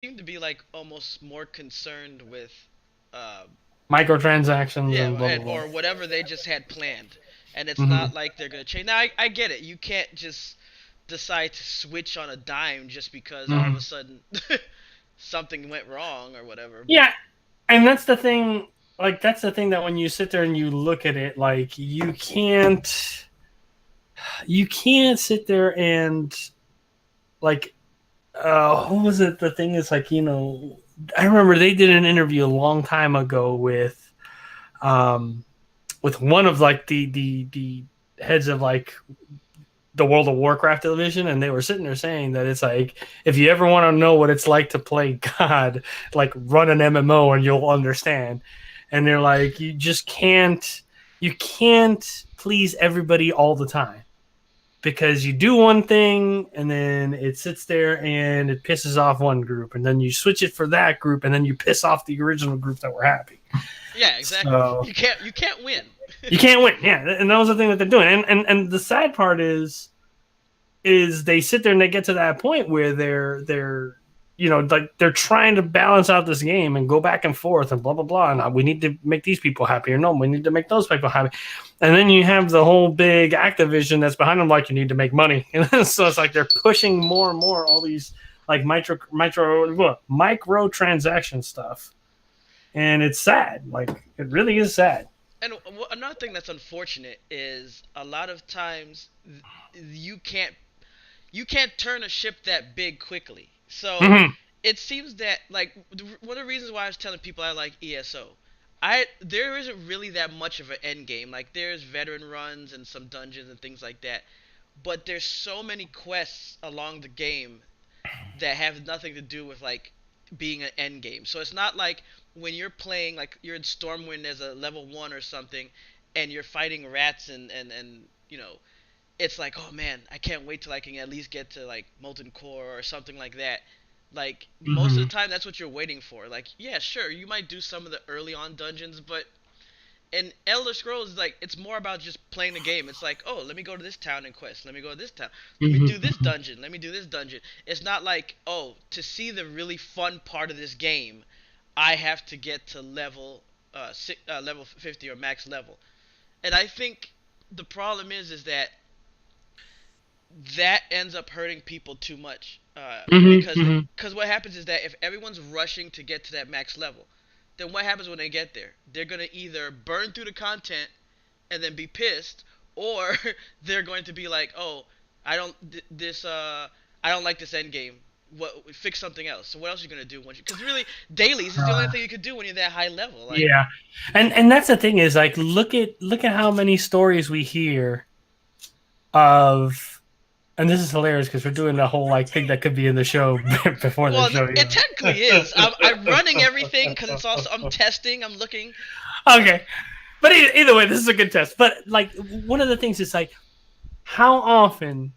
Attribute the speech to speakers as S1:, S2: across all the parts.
S1: seem to be like almost more concerned with uh,
S2: Microtransactions
S1: yeah,
S2: and blah blah
S1: and
S2: blah.
S1: or whatever they just had planned, and it's
S2: Hmm.
S1: not like they're gonna change. Now I get it. You can't just decide to switch on a dime just because all of a
S2: Hmm.
S1: sudden something went wrong or whatever. But
S2: Yeah, and that's the thing. Like that's the thing that when you sit there and you look at it, like you can't sit there and like what was it? The thing is like I remember they did an interview a long time ago um with one of like the heads of like the World of Warcraft division, and they were sitting there saying that it's like if you ever want to know what it's like to play God, like run an MMO and you'll understand. And they're like, you can't please everybody all the time because you do one thing and then it sits there and it pisses off one group, and then you switch it for that group, and then you piss off the original group that were happy.
S1: yeah, exactly.
S2: So
S1: You can't win.
S2: you can't win, yeah. And that was the thing that they're doing, and the sad part is they sit there and they get to that point where they're like they're trying to balance out this game and go back and forth and blah blah blah, and we need to make these people happy, or no, we need to make those people happy. And then you have the whole big Activision that's behind them, like you need to make money. So it's like they're pushing more and more all these like micro transaction stuff, and it's sad. Like it really is sad.
S1: And another thing that's unfortunate is a lot of times you can't turn a ship that big quickly. So
S2: Mm-hmm.
S1: it seems that like one of the reasons why I was telling people I like ESO, I there isn't really that much of an end game. Like there's veteran runs and some dungeons and things like that, but there's so many quests along the game that have nothing to do with like being an end game. So it's not like when you're playing like you're in Stormwind as a level 1 or something and you're fighting rats and it's like, oh man, I can't wait till I can at least get to like molten core or something like that. Like most of
S2: Mm-hmm.
S1: the time, that's what you're waiting for. Like, yeah, sure, you might do some of the early on dungeons, but in Elder Scrolls, like it's more about just playing the game. It's like, oh, let me go to this town and quest. Let me go to this town. Let me do this
S2: Mm-hmm.
S1: dungeon. Let me do this dungeon. It's not like, oh, to see the really fun part of this game, I have to get to level 50 or max level. And I think the problem is that that ends up hurting people too much.
S2: Mm-hmm.
S1: Because
S2: Mm-hmm.
S1: because what happens is that if everyone's rushing to get to that max level, then what happens when they get there? They're gonna either burn through the content and then be pissed, or they're going to be like, oh, I don't this I don't like this end game. What fix something else? So what else are you gonna do once you? Because really, dailies is the only thing you could do when you're that high level. Like,
S2: Yeah, and that's the thing is like look at how many stories we hear of, and this is hilarious because we're doing the whole like thing that could be in the show before the
S1: well,
S2: show.
S1: it technically is. I'm running everything because it's also I'm testing. I'm looking.
S2: Okay, but either way, this is a good test. But like one of the things is like how often,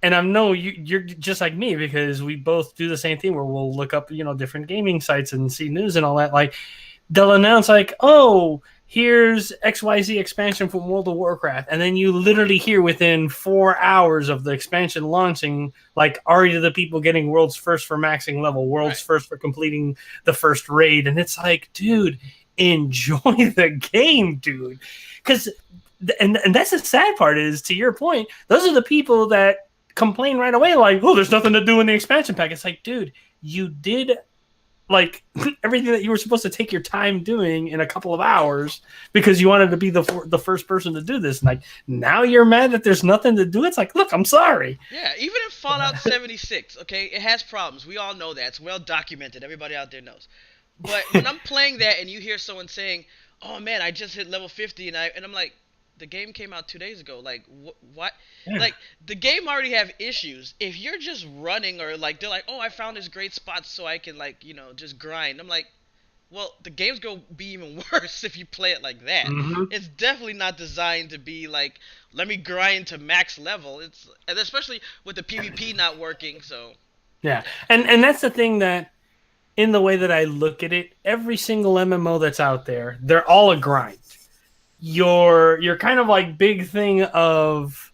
S2: and I know you're just like me because we both do the same thing where we'll look up different gaming sites and see news and all that. Like they'll announce like, "Oh, here's XYZ expansion from World of Warcraft," and then you literally hear within 4 hours of the expansion launching, like already the people getting world's first for maxing level, world's
S1: Right.
S2: first for completing the first raid, and it's like, dude, enjoy the game, dude, because. And that's the sad part is to your point, those are the people that complain right away, like, oh, there's nothing to do in the expansion pack. It's like, dude, you did like everything that you were supposed to take your time doing in a couple of hours because you wanted to be the first person to do this. And like now you're mad that there's nothing to do. It's like, look, I'm sorry.
S1: Yeah, even in Fallout 76, okay, it has problems. We all know that. It's well documented. Everybody out there knows. But when I'm playing that and you hear someone saying, "Oh man, I just hit level 50," and I'm like, "The game came out 2 days ago. Like, what?
S2: Yeah.
S1: Like, the game already have issues. If you're just running or like they're like, "Oh, I found this great spot so I can like just grind." I'm like, well, the game's gonna be even worse if you play it like that.
S2: Mm-hmm.
S1: It's definitely not designed to be like, let me grind to max level. It's and especially with the PvP not working. So
S2: Yeah.
S1: yeah,
S2: And that's the thing that in the way that I look at it, every single MMO that's out there, they're all a grind. Your kind of like big thing of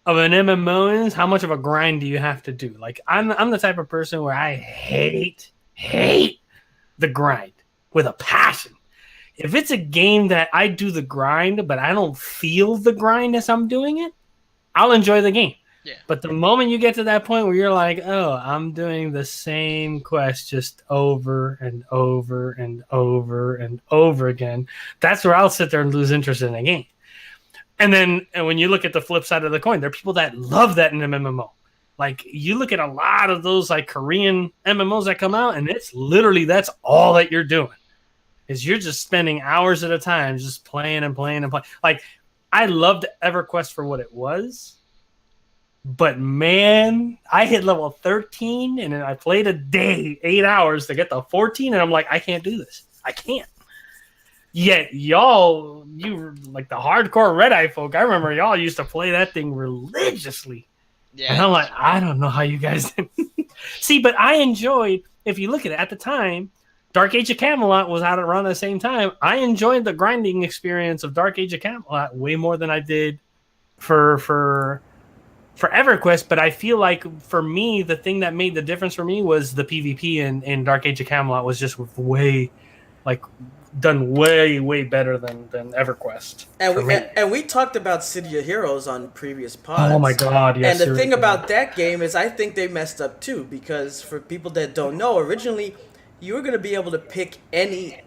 S2: an MMO is how much of a grind do you have to do? Like I'm the type of person where I hate hate the grind with a passion. If it's a game that I do the grind, but I don't feel the grind as I'm doing it, I'll enjoy the game.
S1: Yeah.
S2: But the moment you get to that point where you're like, oh, I'm doing the same quest just over and over and over and over again, that's where I'll sit there and lose interest in the game. And then when you look at the flip side of the coin, there are people that love that in an MMO. Like, you look at a lot of those like Korean MMOs that come out, and it's literally that's all that you're doing. Is you're just spending hours at a time just playing and playing and playing. Like, I loved EverQuest for what it was, but man, I hit level 13 and then I played a day, 8 hours to get to 14, and I'm like, I can't do this. I can't. Yet y'all, you like the hardcore Red Eye folk, I remember y'all used to play that thing religiously.
S1: Yeah.
S2: And I'm like, I don't know how you guys did. See, but I enjoyed, if you look at it at the time, Dark Age of Camelot was out around the same time. I enjoyed the grinding experience of Dark Age of Camelot way more than I did for EverQuest. But I feel like for me, the thing that made the difference for me was the PvP in Dark Age of Camelot was just way, like, done way better than EverQuest.
S3: And we talked about City of Heroes on previous pods.
S2: Oh my god, yes.
S3: And the thing about that game is I think they messed up too, because for people that don't know, originally you were going to be able to pick any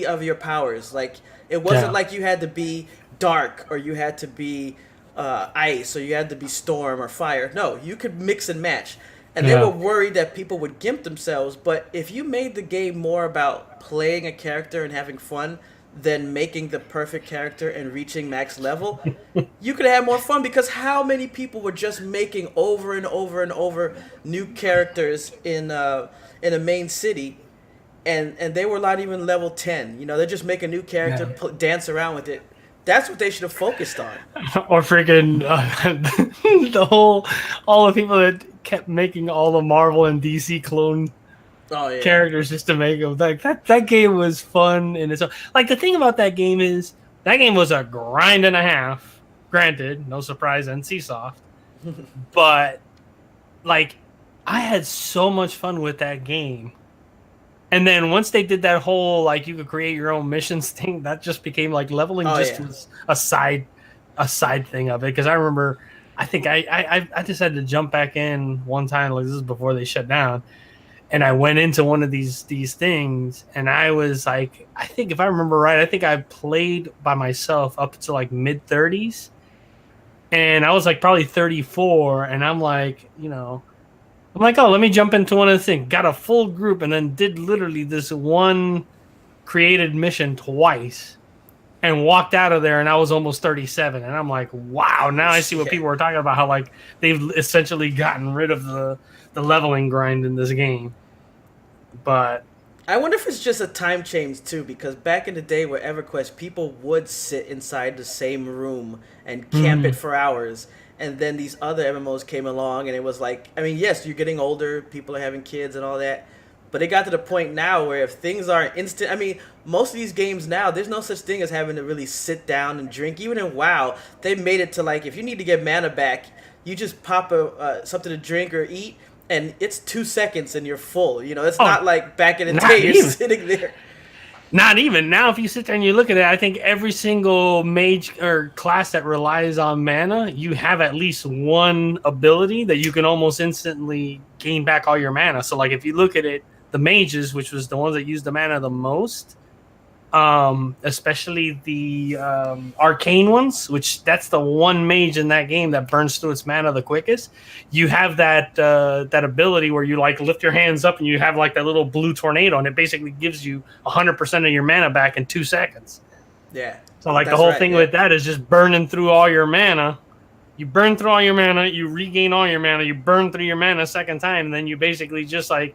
S3: of your powers. Like, it wasn't like you had to be dark or you had to be ice or you had to be storm or fire. No, you could mix and match. And they were worried that people would gimp themselves. But if you made the game more about playing a character and having fun than making the perfect character and reaching max level, you could have more fun, because how many people were just making over and over and over new characters in a main city, and they were not even level 10. You know, they're just make a new character, dance around with it. That's what they should have focused on.
S2: Or freaking all the people that kept making all the Marvel and DC clone characters just to make them. Like, that game was fun in its own. Like, the thing about that game is that game was a grind and a half. Granted, no surprise, NCSoft. But, like, I had so much fun with that game. And then once they did that whole, like, you could create your own missions thing, that just became, like, leveling was a side thing of it. Because I remember, I think I decided to jump back in one time, like, this is before they shut down. And I went into one of these things, and I was, like, I think if I remember right, I think I played by myself up to, like, mid-30s. And I was, like, probably 34, and I'm like, you know, I'm like, oh, let me jump into one of the things. Got a full group, and then did literally this one created mission twice, and walked out of there, and I was almost 37. And I'm like, wow, now I see what people were talking about, how, like, they've essentially gotten rid of the leveling grind in this game. But
S3: I wonder if it's just a time change too, because back in the day with EverQuest, people would sit inside the same room and camp it for hours. And then these other MMOs came along, and it was like, I mean, yes, you're getting older, people are having kids and all that, but it got to the point now where if things aren't instant, I mean, most of these games now, there's no such thing as having to really sit down and drink. Even in WoW, they made it to, like, if you need to get mana back, you just pop something to drink or eat, and it's 2 seconds and you're full. You know, it's not like back in the day you're sitting there.
S2: Not even. Now, if you sit there and you look at it, I think every single mage or class that relies on mana, you have at least one ability that you can almost instantly gain back all your mana. So, like, if you look at it, the mages, which was the ones that used the mana the most, especially the arcane ones, which that's the one mage in that game that burns through its mana the quickest. You have that ability where you, like, lift your hands up and you have, like, that little blue tornado, and it basically gives you 100% of your mana back in 2 seconds.
S3: Yeah.
S2: So, like, the whole thing with that is just burning through all your mana. You burn through all your mana, you regain all your mana, you burn through your mana a second time, and then you basically just, like,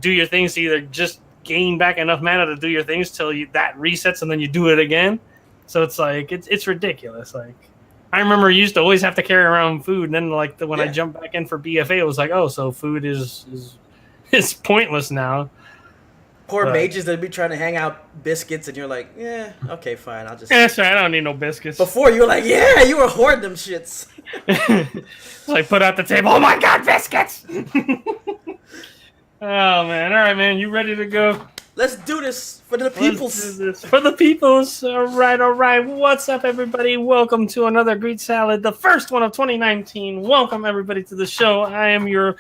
S2: do your things to either just gain back enough mana to do your things till that resets, and then you do it again. So it's like it's ridiculous. Like, I remember you used to always have to carry around food, and then, like, when I jumped back in for BFA, it was like, oh, so food is pointless now.
S3: Poor mages that be trying to hang out biscuits, and you're like, yeah, okay, fine, I'll just.
S2: Yeah, sorry, I don't need no biscuits.
S3: Before you were like, yeah, you were hoarding them shits.
S2: Like, put out the table. Oh my god, biscuits! Oh man! All right, man. You ready to go?
S3: Let's do this for the
S2: Let's do
S3: peoples.
S2: this for the peoples. All right, all right. What's up, everybody? Welcome to another Geek Salad, the first one of 2019. Welcome everybody to the show. I am your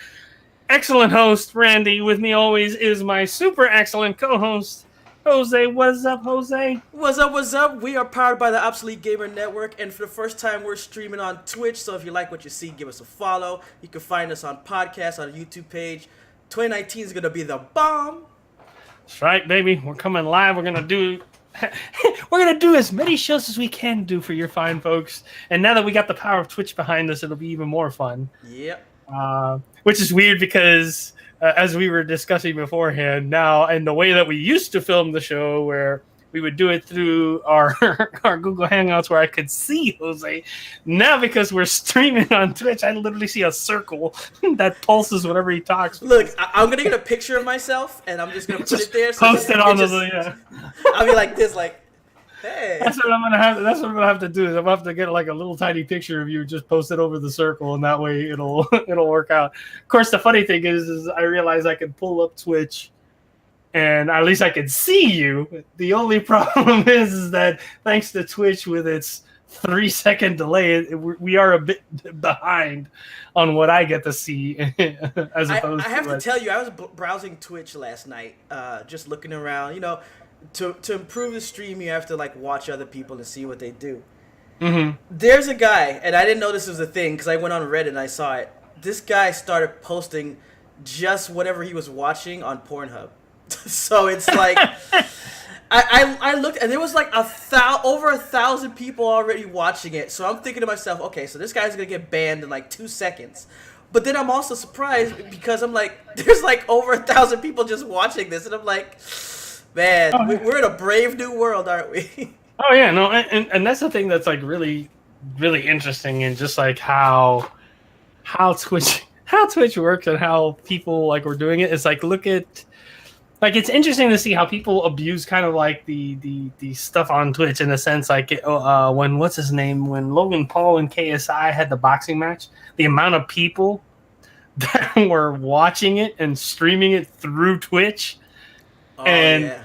S2: excellent host, Randy. With me always is my super excellent co-host, Jose. What's up, Jose?
S3: What's up? What's up? We are powered by the Obsolete Gamer Network, and for the first time, we're streaming on Twitch. So if you like what you see, give us a follow. You can find us on podcasts on our YouTube page. 2019 is gonna be the bomb.
S2: That's right, baby. We're coming live. We're gonna do as many shows as we can do for your fine folks. And now that we got the power of Twitch behind us, it'll be even more fun.
S3: Yep.
S2: Which is weird because, as we were discussing beforehand, now and the way that we used to film the show, where we would do it through our our Google Hangouts, where I could see Jose. Now, because we're streaming on Twitch, I literally see a circle that pulses whenever he talks.
S3: Look, I'm gonna get a picture of myself, and I'm just gonna put it there. So
S2: post it on the.
S3: I'll be like this, like, hey.
S2: That's what I'm gonna have. That's what I'm gonna have to do. Is I'm gonna have to get like a little tiny picture of you, just post it over the circle, and that way it'll work out. Of course, the funny thing is I realize I can pull up Twitch, and at least I can see you. The only problem is that thanks to Twitch with its 3-second delay, we are a bit behind on what I get to see. As opposed,
S3: I have to tell you, I was browsing Twitch last night, just looking around. You know, to improve the stream, you have to like watch other people and see what they do.
S2: Mm-hmm.
S3: There's a guy, and I didn't know this was a thing because I went on Reddit and I saw it. This guy started posting just whatever he was watching on Pornhub. So it's like I looked, and there was like over 1,000 people already watching it. So I'm thinking to myself, okay, so this guy's gonna get banned in like 2 seconds. But then I'm also surprised because I'm like, there's like over 1,000 people just watching this, and I'm like, man, we're in a brave new world, aren't we?
S2: Oh yeah, no, and that's the thing that's like really, really interesting, and just like how Twitch works and how people like were doing it. It's like, look at, like, it's interesting to see how people abuse kind of like the stuff on Twitch in a sense, like when when Logan Paul and KSI had the boxing match, the amount of people that were watching it and streaming it through Twitch.
S3: Oh,
S2: and
S3: yeah.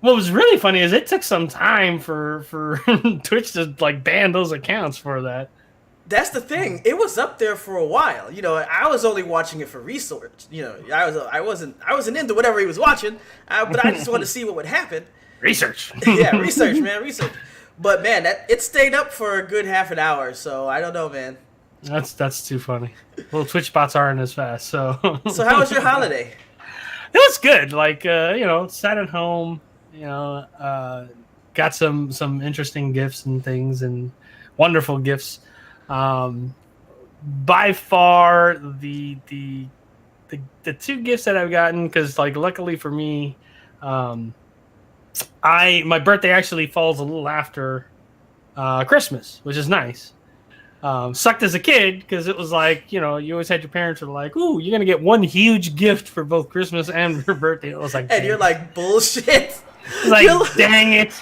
S2: What was really funny is it took some time for Twitch to like ban those accounts for that.
S3: That's the thing. It was up there for a while. You know, I was only watching it for research. You know, I wasn't into whatever he was watching, but I just wanted to see what would happen.
S2: Research.
S3: Yeah, research, man, research. But man, it stayed up for a good half an hour. So I don't know, man.
S2: That's too funny. Well, Twitch bots aren't as fast. So
S3: how was your holiday?
S2: It was good. Like sat at home. Got some interesting gifts and things, and wonderful gifts. By far the 2 gifts that I've gotten, because like luckily for me, my birthday actually falls a little after Christmas, which is nice. Sucked as a kid because it was like, you always had your parents were like, "Ooh, you're gonna get one huge gift for both Christmas and your birthday." It was like,
S3: and you're like, bullshit.
S2: Like, dang it.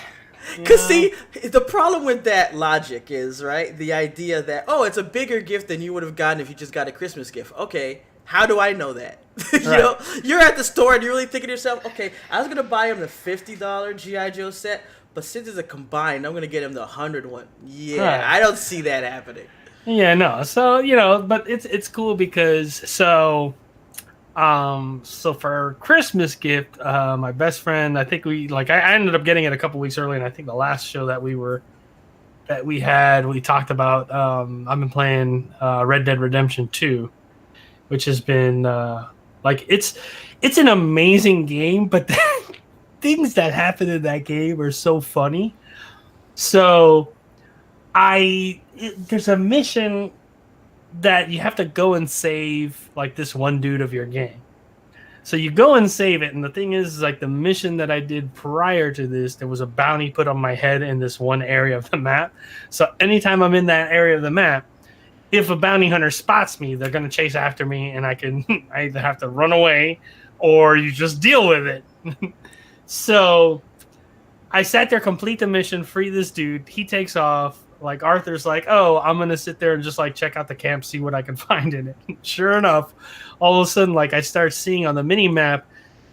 S3: Because see, the problem with that logic is, right, the idea that, oh, it's a bigger gift than you would have gotten if you just got a Christmas gift. Okay, how do I know that?
S2: Right.
S3: You're at the store and you're really thinking to yourself, okay, I was going to buy him the $50 G.I. Joe set, but since it's a combined, I'm going to get him the $100 one. Yeah, right. I don't see that happening.
S2: Yeah, no. So, but it's cool because, so for Christmas gift, my best friend, I think I ended up getting it a couple weeks early, and I think the last show that we talked about, I've been playing Red Dead Redemption 2, which has been it's an amazing game, but the things that happen in that game are so funny. So there's a mission that you have to go and save like this one dude of your gang. So you go and save it, and the thing is like the mission that I did prior to this, there was a bounty put on my head in this one area of the map. So anytime I'm in that area of the map, if a bounty hunter spots me, they're going to chase after me, and I either have to run away or you just deal with it. So I sat there, complete the mission, free this dude. He takes off. like Arthur's like, oh, I'm gonna sit there and just like check out the camp, see what I can find in it. Sure enough, all of a sudden, like I start seeing on the mini map,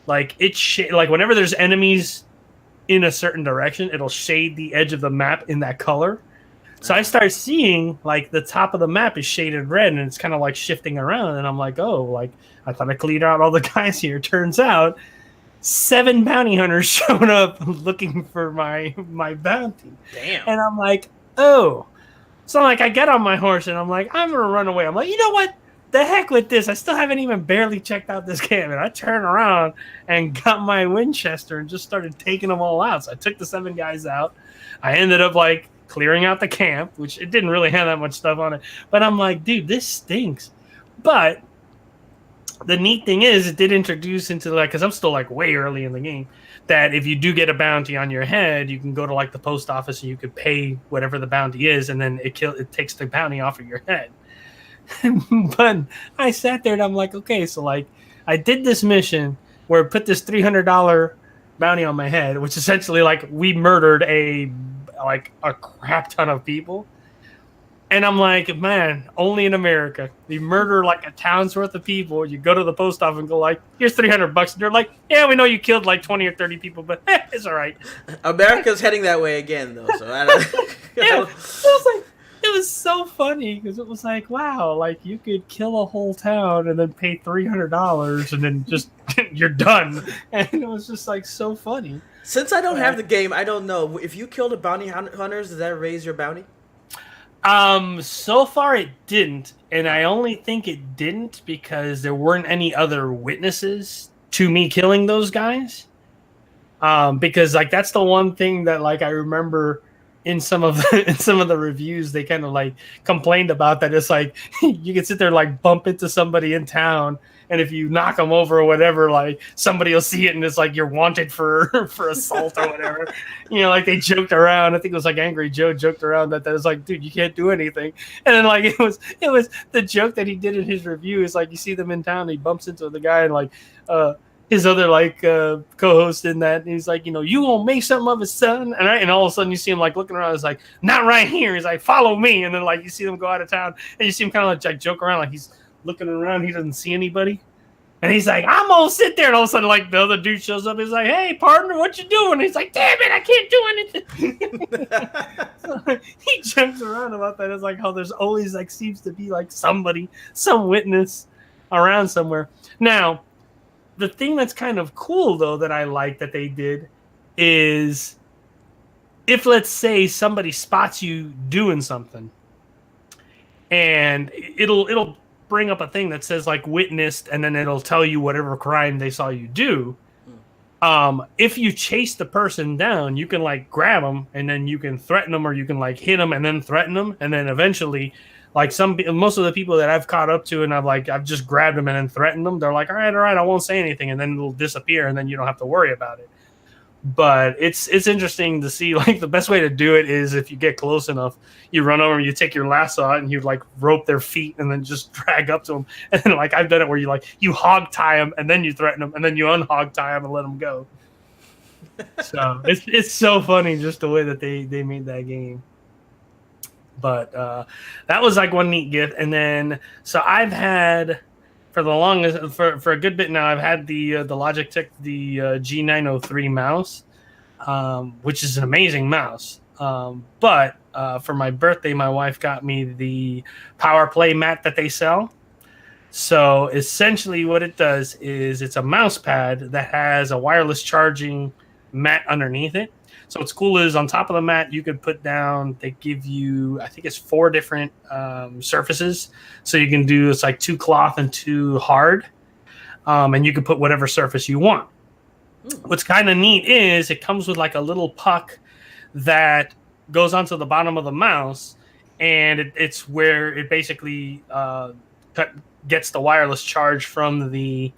S2: like like whenever there's enemies in a certain direction, it'll shade the edge of the map in that color. So I start seeing like the top of the map is shaded red and it's kind of like shifting around. And I'm like, oh, like I thought I cleared out all the guys here. Turns out 7 bounty hunters showed up looking for my bounty.
S3: Damn.
S2: And I'm like, oh. So like I get on my horse and I'm like, I'm gonna run away. I'm like, you know what? The heck with this. I still haven't even barely checked out this game. And I turned around and got my Winchester and just started taking them all out. So I took the 7 guys out. I ended up like clearing out the camp, which it didn't really have that much stuff on it. But I'm like, dude, this stinks. But the neat thing is it did introduce into like, because I'm still like way early in the game, that if you do get a bounty on your head, you can go to like the post office and you could pay whatever the bounty is, and then it takes the bounty off of your head. But I sat there and I'm like, okay, so like I did this mission where it put this $300 bounty on my head, which essentially like we murdered a crap ton of people. And I'm like, man, only in America. You murder like a town's worth of people. You go to the post office and go like, here's $300. And they're like, yeah, we know you killed like 20 or 30 people, but it's all right.
S3: America's heading that way again, though. So I don't.
S2: Yeah, it was so funny because it was like, wow, like you could kill a whole town and then pay $300 and then just you're done. And it was just like so funny.
S3: Since I don't have the game, I don't know. If you killed a bounty hunters, does that raise your bounty?
S2: So far it didn't, and I only think it didn't because there weren't any other witnesses to me killing those guys. Because like that's the one thing that like I remember in some of the reviews they kind of like complained about, that it's like you can sit there like bump into somebody in town, and if you knock them over or whatever, like somebody will see it and it's like you're wanted for assault or whatever. You know, like they joked around. I think it was like Angry Joe joked around that was like, dude, you can't do anything. And then like it was the joke that he did in his review is like you see them in town, he bumps into the guy and like his other like co-host in that, and he's like, you know, you won't make something of his son, and all of a sudden you see him like looking around. He's like, not right here. He's like, follow me, and then like you see them go out of town, and you see him kind of like joke around, like he's looking around, he doesn't see anybody, and he's like, I'm gonna sit there, and all of a sudden like the other dude shows up. He's like, hey partner, what you doing? And he's like, damn it, I can't do anything. So, he jokes around about that. It's like how there's always like seems to be like somebody, some witness around somewhere. Now, the thing that's kind of cool, though, that I like that they did is if, let's say, somebody spots you doing something and it'll bring up a thing that says, like, witnessed, and then it'll tell you whatever crime they saw you do. If you chase the person down, you can, like, grab them, and then you can threaten them, or you can, like, hit them and then threaten them, and then eventually... Like most of the people that I've caught up to and I've just grabbed them and then threatened them. They're like, all right, I won't say anything. And then it'll disappear and then you don't have to worry about it. But it's interesting to see, like the best way to do it is if you get close enough, you run over, you take your lasso out and you like rope their feet and then just drag up to them. And then like I've done it where you hog tie them and then you threaten them and then you unhog tie them and let them go. So it's so funny just the way that they made that game. But that was like one neat gift. And then, so I've had for the longest, for a good bit now, I've had the Logitech, the G903 mouse, which is an amazing mouse. But for my birthday, my wife got me the Power Play mat that they sell. So essentially what it does is it's a mouse pad that has a wireless charging mat underneath it. So what's cool is on top of the mat, you could put down, they give you, I think it's 4 different surfaces. So you can do, it's like 2 cloth and 2 hard. And you can put whatever surface you want. What's kind of neat is it comes with like a little puck that goes onto the bottom of the mouse. And it's where it basically gets the wireless charge from the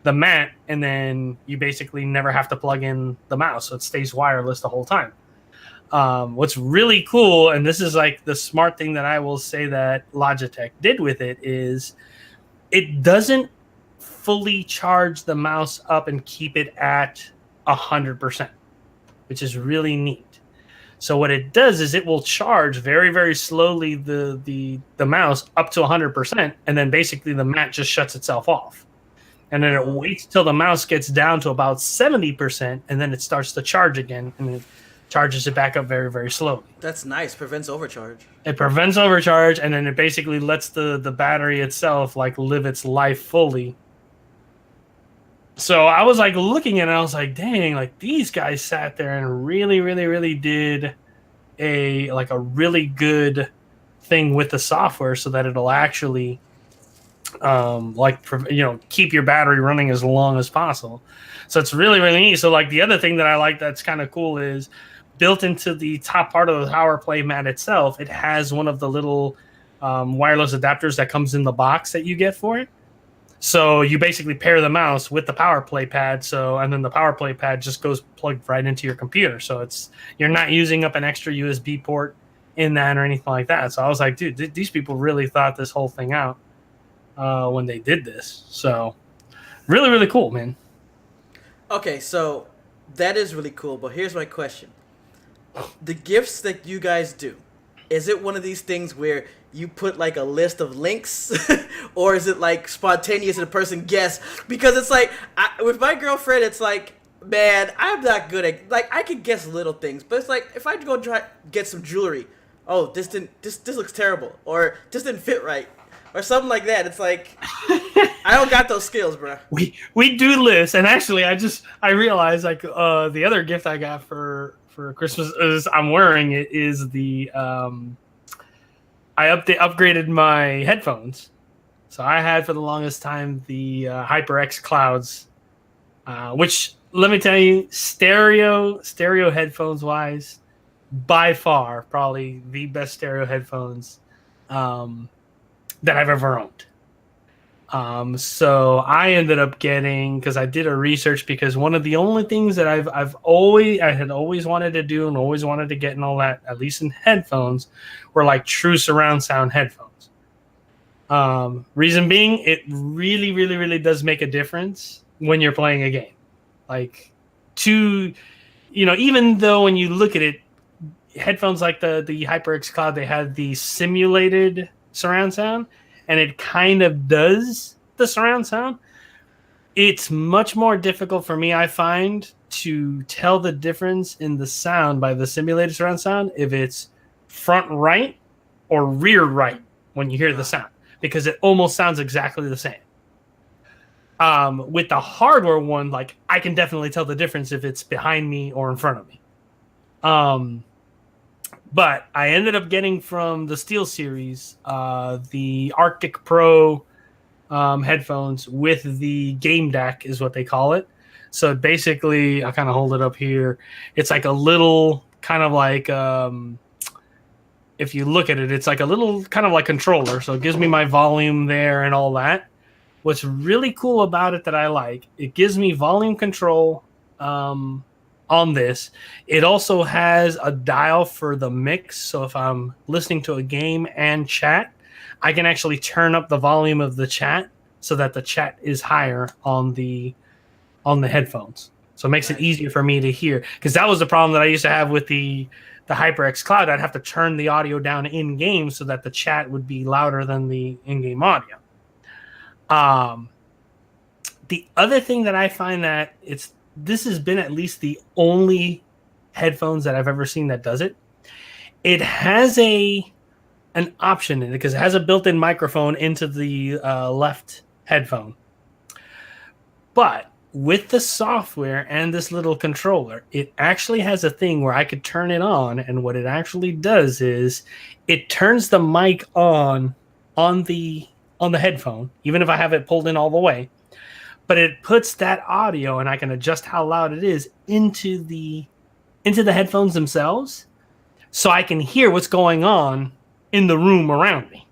S2: mat, and then you basically never have to plug in the mouse, so it stays wireless the whole time. What's really cool, and this is like the smart thing that I will say that Logitech did with it, is it doesn't fully charge the mouse up and keep it at 100%, which is really neat. So what it does is it will charge very, very slowly the mouse up to 100%, and then basically the mat just shuts itself off. And then it waits till the mouse gets down to about 70%, and then it starts to charge again, and it charges it back up very, very slowly.
S3: That's nice. Prevents overcharge.
S2: It prevents overcharge, and then it basically lets the battery itself like live its life fully. So I was like looking at it, I was like, dang, like these guys sat there and really, really, really did a really good thing with the software so that it'll actually keep your battery running as long as possible. So it's really, really neat. So like the other thing that I like that's kind of cool is built into the top part of the power play mat itself, it has one of the little wireless adapters that comes in the box that you get for it. So you basically pair the mouse with the power play pad. And then the power play pad just goes plugged right into your computer. So you're not using up an extra USB port in that or anything like that. So I was like, dude, these people really thought this whole thing out when they did this. So really, really cool, man.
S3: Okay, so that is really cool. But here's my question: the gifts that you guys do, is it one of these things where you put like a list of links, or is it like spontaneous and the person guess? Because it's like with my girlfriend, it's like, man, I'm not good at, like, I can guess little things, but it's like if I go try get some jewelry, oh, this looks terrible, or this didn't fit right, or something like that. It's like I don't got those skills, bro.
S2: We do lists, and actually, I realized like the other gift I got for Christmas is I'm wearing it is the I upgraded my headphones. So I had for the longest time the HyperX Clouds, which let me tell you, stereo headphones wise, by far probably the best stereo headphones that I've ever owned. So I ended up getting, because I did a research, because one of the only things that I had always wanted to do and always wanted to get and all that, at least in headphones, were like true surround sound headphones. Reason being, it really, really, really does make a difference when you're playing a game. Like, even though when you look at it, headphones like the HyperX Cloud, they have the simulated surround sound, and it kind of does the surround sound. It's much more difficult for me, I find, to tell the difference in the sound by the simulated surround sound if it's front right or rear right when you hear the sound, because it almost sounds exactly the same. With the hardware one, like, I can definitely tell the difference if it's behind me or in front of me. But I ended up getting from the Steel series the Arctic Pro headphones with the game deck is what they call it. So basically, I'll kind of hold it up here. It's like a little kind of like, if you look at it, it's like a little kind of like controller. So it gives me my volume there and all that. What's really cool about it that I like, it gives me volume control on this. It also has a dial for the mix. So if I'm listening to a game and chat, I can actually turn up the volume of the chat so that the chat is higher on the headphones. So it makes it easier for me to hear. Because that was the problem that I used to have with the HyperX Cloud. I'd have to turn the audio down in game so that the chat would be louder than the in-game audio. The other thing that I find that this has been at least the only headphones that I've ever seen that does it. It has an option in it because it has a built-in microphone into the left headphone. But with the software and this little controller, it actually has a thing where I could turn it on, and what it actually does is it turns the mic on the headphone, even if I have it pulled in all the way. But it puts that audio, and I can adjust how loud it is into the headphones themselves, so I can hear what's going on in the room around me.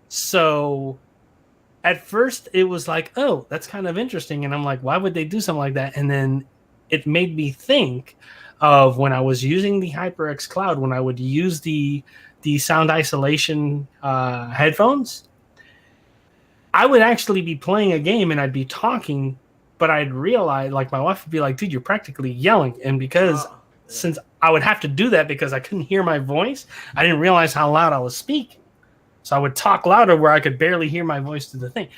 S2: So at first it was like, oh, that's kind of interesting. And I'm like, why would they do something like that? And then it made me think of when I was using the HyperX Cloud, when I would use the sound isolation headphones, I would actually be playing a game and I'd be talking, but I'd realize, like, my wife would be like, dude, you're practically yelling. And because since I would have to do that because I couldn't hear my voice, I didn't realize how loud I was speaking. So I would talk louder where I could barely hear my voice through the thing.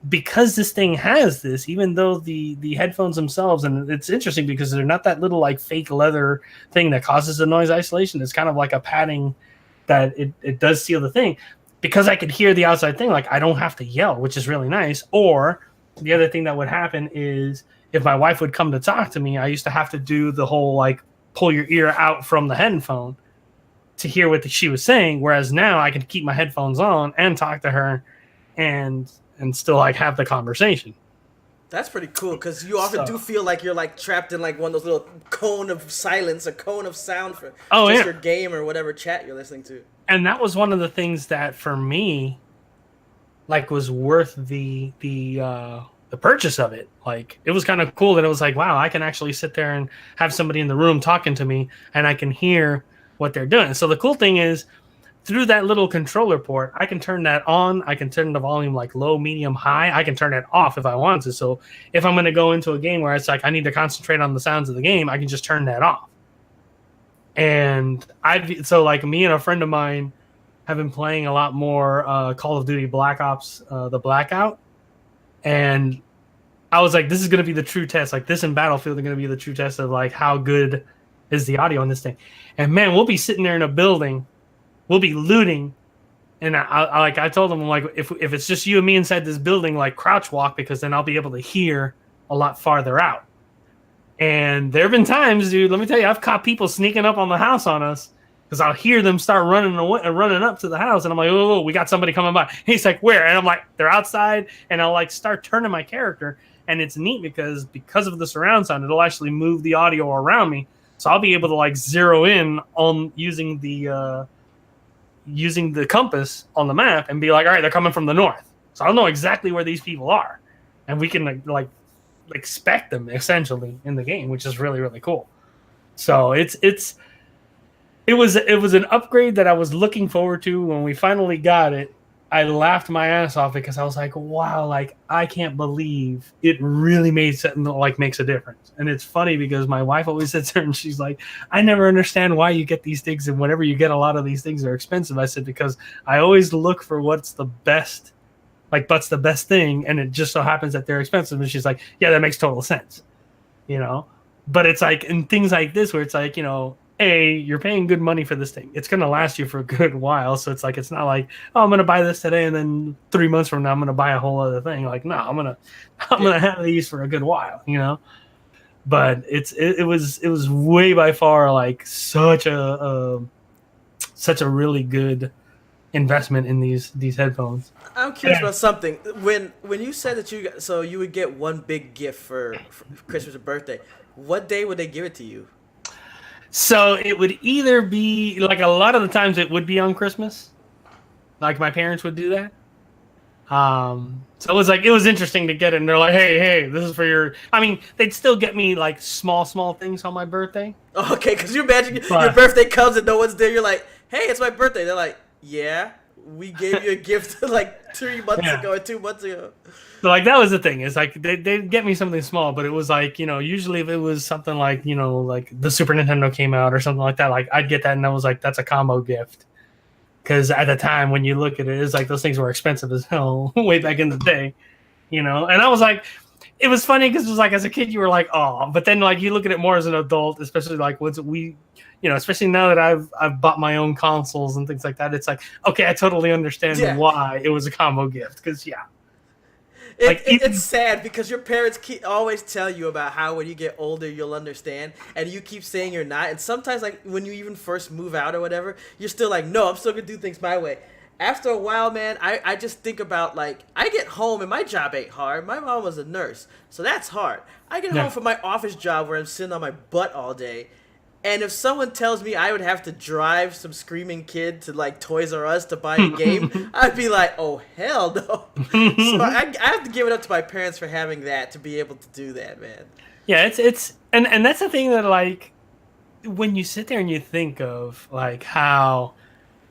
S2: Because this thing has this, even though the headphones themselves, and it's interesting because they're not that little like fake leather thing that causes the noise isolation. It's kind of like a padding that it does seal the thing. Because I could hear the outside thing, like I don't have to yell, which is really nice. Or the other thing that would happen is if my wife would come to talk to me, I used to have to do the whole like pull your ear out from the headphone to hear what she was saying. Whereas now I can keep my headphones on and talk to her and still like have the conversation.
S3: That's pretty cool because you often do feel like you're like trapped in like one of those little cone of silence, a cone of sound for your game or whatever chat you're listening to.
S2: And that was one of the things that for me, like, was worth the purchase of it. Like, it was kind of cool that it was like, wow, I can actually sit there and have somebody in the room talking to me, and I can hear what they're doing. So the cool thing is, through that little controller port, I can turn that on. I can turn the volume like low, medium, high. I can turn it off if I want to. So if I'm going to go into a game where it's like I need to concentrate on the sounds of the game, I can just turn that off. And like me and a friend of mine have been playing a lot more Call of Duty Black Ops, the Blackout. And I was like, this is going to be the true test. Like this and Battlefield are going to be the true test of like how good is the audio on this thing. And man, we'll be sitting there in a building. We'll be looting, and I told them, I'm like, if it's just you and me inside this building, like crouch walk, because then I'll be able to hear a lot farther out. And there have been times, dude, let me tell you, I've caught people sneaking up on the house on us because I'll hear them start running up to the house, and I'm like, oh, we got somebody coming by. And he's like, where? And I'm like, they're outside, and I'll like start turning my character, and it's neat because of the surround sound, it'll actually move the audio around me, so I'll be able to like zero in on using the compass on the map and be like, all right, they're coming from the north. So I'll know exactly where these people are. And we can like spec them essentially in the game, which is really, really cool. So it was an upgrade that I was looking forward to. When we finally got it, I laughed my ass off because I was like, wow, like I can't believe it really makes a difference. And it's funny because my wife always sits there and she's like, I never understand why you get these things, and whenever you get a lot of these things are expensive. I said, because I always look for what's the best thing, and it just so happens that they're expensive. And she's like, yeah, that makes total sense, but it's like in things like this where it's like, you're paying good money for this thing. It's going to last you for a good while. So it's like, it's not like, oh, I'm going to buy this today and then 3 months from now I'm going to buy a whole other thing. Like, no, I'm going to have these for a good while, But it was way by far like such a really good investment in these headphones.
S3: I'm curious about something. When you said that you would get one big gift for Christmas or birthday, what day would they give it to you?
S2: So it would either be like a lot of the times it would be on Christmas, like my parents would do that. So it was interesting to get it, and they're like, hey, this is for your. I mean, they'd still get me like small things on my birthday.
S3: Okay, because you imagine your birthday comes and no one's there. You're like, hey, it's my birthday. They're like, yeah, we gave you a gift like 3 months ago or 2 months ago.
S2: So like that was the thing. It's like they'd get me something small, but it was like, usually if it was something like, like the Super Nintendo came out or something like that, like I'd get that and I was like, that's a combo gift. Because at the time when you look at it, it's like those things were expensive as hell way back in the day, And I was like, it was funny because it was like as a kid you were like, oh, but then like you look at it more as an adult, especially like once especially now that I've bought my own consoles and things like that, it's like, okay, I totally understand why it was a combo gift because
S3: it's sad because your parents always tell you about how when you get older you'll understand, and you keep saying you're not. And sometimes, like when you even first move out or whatever, you're still like, no, I'm still gonna do things my way. After a while, man, I just think about like I get home and my job ain't hard. My mom was a nurse, so that's hard. I get home from my office job where I'm sitting on my butt all day. And if someone tells me I would have to drive some screaming kid to like Toys R Us to buy a game, I'd be like, oh, hell no. So I have to give it up to my parents for having that, to be able to do that, man.
S2: Yeah, and that's the thing that like when you sit there and you think of like how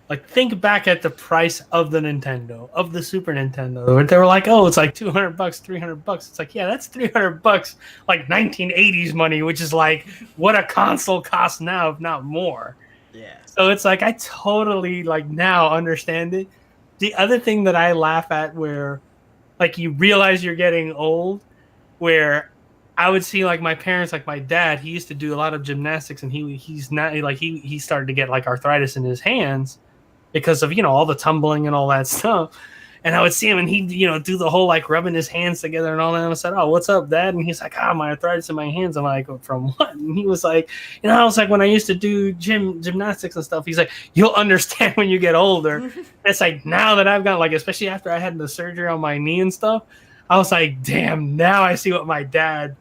S2: Like, think back at the price of the Nintendo, of the Super Nintendo. They were like, oh, it's like $200, $300. It's like, yeah, that's $300, like 1980s money, which is like what a console costs now, if not more.
S3: Yeah.
S2: So it's like, I totally like now understand it. The other thing that I laugh at, where like you realize you're getting old, where I would see like my parents, like my dad, he used to do a lot of gymnastics, and he's not like he started to get like arthritis in his hands because of, all the tumbling and all that stuff. And I would see him, and he'd, do the whole like rubbing his hands together and all that. And I said, "Oh, what's up, Dad?" And he's like, my arthritis in my hands." I'm like, "From what?" And he was like, I was like, when I used to do gymnastics and stuff. He's like, "You'll understand when you get older." It's like, now that I've got, like, especially after I had the surgery on my knee and stuff, I was like, damn, now I see what my dad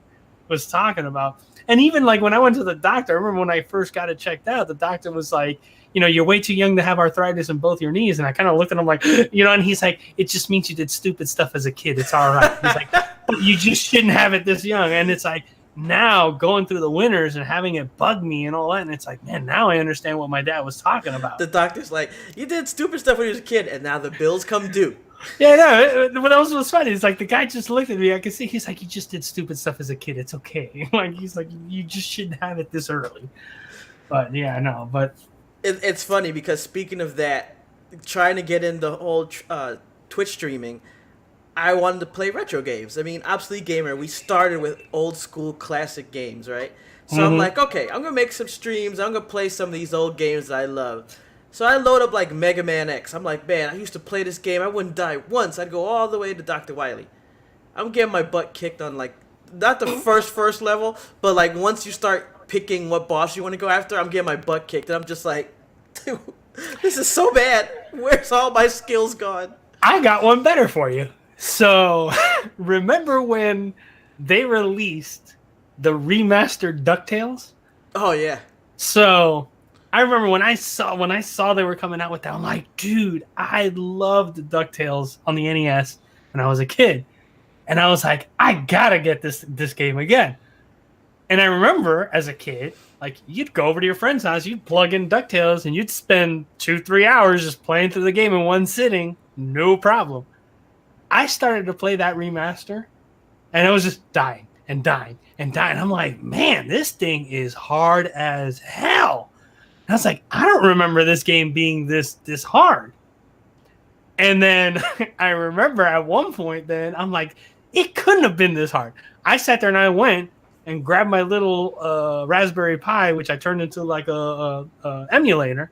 S2: was talking about. And even like when I went to the doctor, I remember when I first got it checked out, the doctor was like, "You're way too young to have arthritis in both your knees." And I kind of looked at him like, and he's like, "It just means you did stupid stuff as a kid. It's all right." He's like, "But you just shouldn't have it this young." And it's like, now going through the winters and having it bug me and all that. And it's like, man, now I understand what my dad was talking about.
S3: The doctor's like, "You did stupid stuff when you was a kid, and now the bills come due."
S2: Yeah, no, but that was funny. It's like the guy just looked at me. I could see he's like, "You just did stupid stuff as a kid. It's okay." Like, he's like, "You just shouldn't have it this early." But yeah, no, but
S3: It's funny because speaking of that, trying to get in the whole Twitch streaming, I wanted to play retro games. I mean, Obsolete Gamer, we started with old school classic games, right? So I'm like, okay, I'm going to make some streams. I'm going to play some of these old games that I love. So I load up like Mega Man X. I'm like, man, I used to play this game. I wouldn't die once. I'd go all the way to Dr. Wily. I'm getting my butt kicked on like, not the first level, but like once you start picking what boss you want to go after, I'm getting my butt kicked. And I'm just like, dude, this is so bad. Where's all my skills gone?
S2: I got one better for you. So remember when they released the remastered DuckTales?
S3: Oh, yeah.
S2: So I remember when I saw they were coming out with that, I'm like, dude, I loved DuckTales on the NES when I was a kid. And I was like, I gotta get this game again. And I remember as a kid, like, you'd go over to your friend's house, you'd plug in DuckTales, and you'd spend 2-3 hours just playing through the game in one sitting, no problem. I started to play that remaster, and I was just dying and dying and dying. I'm like, man, this thing is hard as hell. And I was like, I don't remember this game being this hard. And then I remember at one point, then I'm like, it couldn't have been this hard. I sat there and I went and grabbed my little Raspberry Pi, which I turned into like a emulator,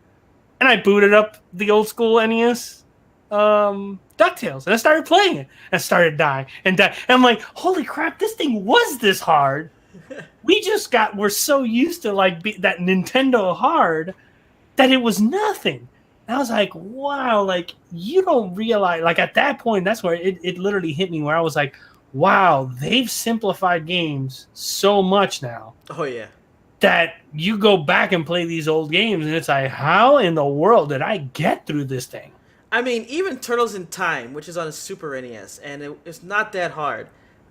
S2: and I booted up the old school NES DuckTales, and I started playing it. And I started dying and dying. And I'm like, holy crap, this thing was this hard. We're so used to like that Nintendo hard that it was nothing. And I was like, wow, like, you don't realize, like, at that point, that's where it literally hit me, where I was like, wow, they've simplified games so much now.
S3: Oh, yeah.
S2: That you go back and play these old games, and it's like, how in the world did I get through this thing?
S3: I mean, even Turtles in Time, which is on a Super NES, and it's not that hard.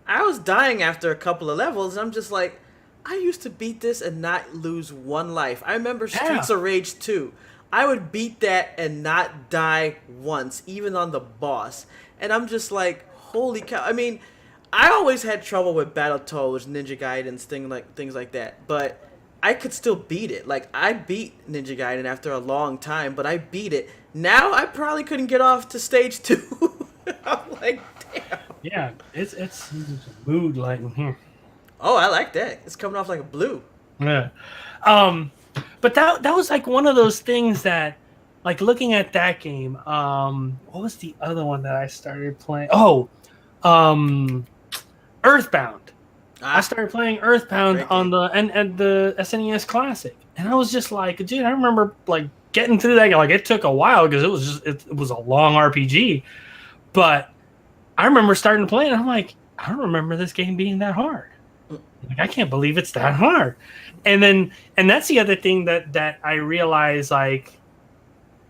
S3: I was dying after a couple of levels, and I'm just like, I used to beat this and not lose one life. I remember Streets of Rage 2. I would beat that and not die once, even on the boss. And I'm just like, holy cow. I mean, I always had trouble with Battletoads, Ninja Gaidens, things like that. But I could still beat it. Like, I beat Ninja Gaiden after a long time, but I beat it. Now I probably couldn't get off to stage 2. I'm like, damn.
S2: Yeah, it's mood lighting here.
S3: Oh, I like that. It's coming off like a blue.
S2: Yeah. But that was like one of those things that, like, looking at that game, what was the other one that I started playing? Oh, Earthbound. I started playing Earthbound on the SNES Classic, and I was just like, dude, I remember like getting through that. Like, it took a while because it was a long RPG, but I remember starting to play it, and I'm like, I don't remember this game being that hard. Like, I can't believe it's that hard. And that's the other thing that I realized, like,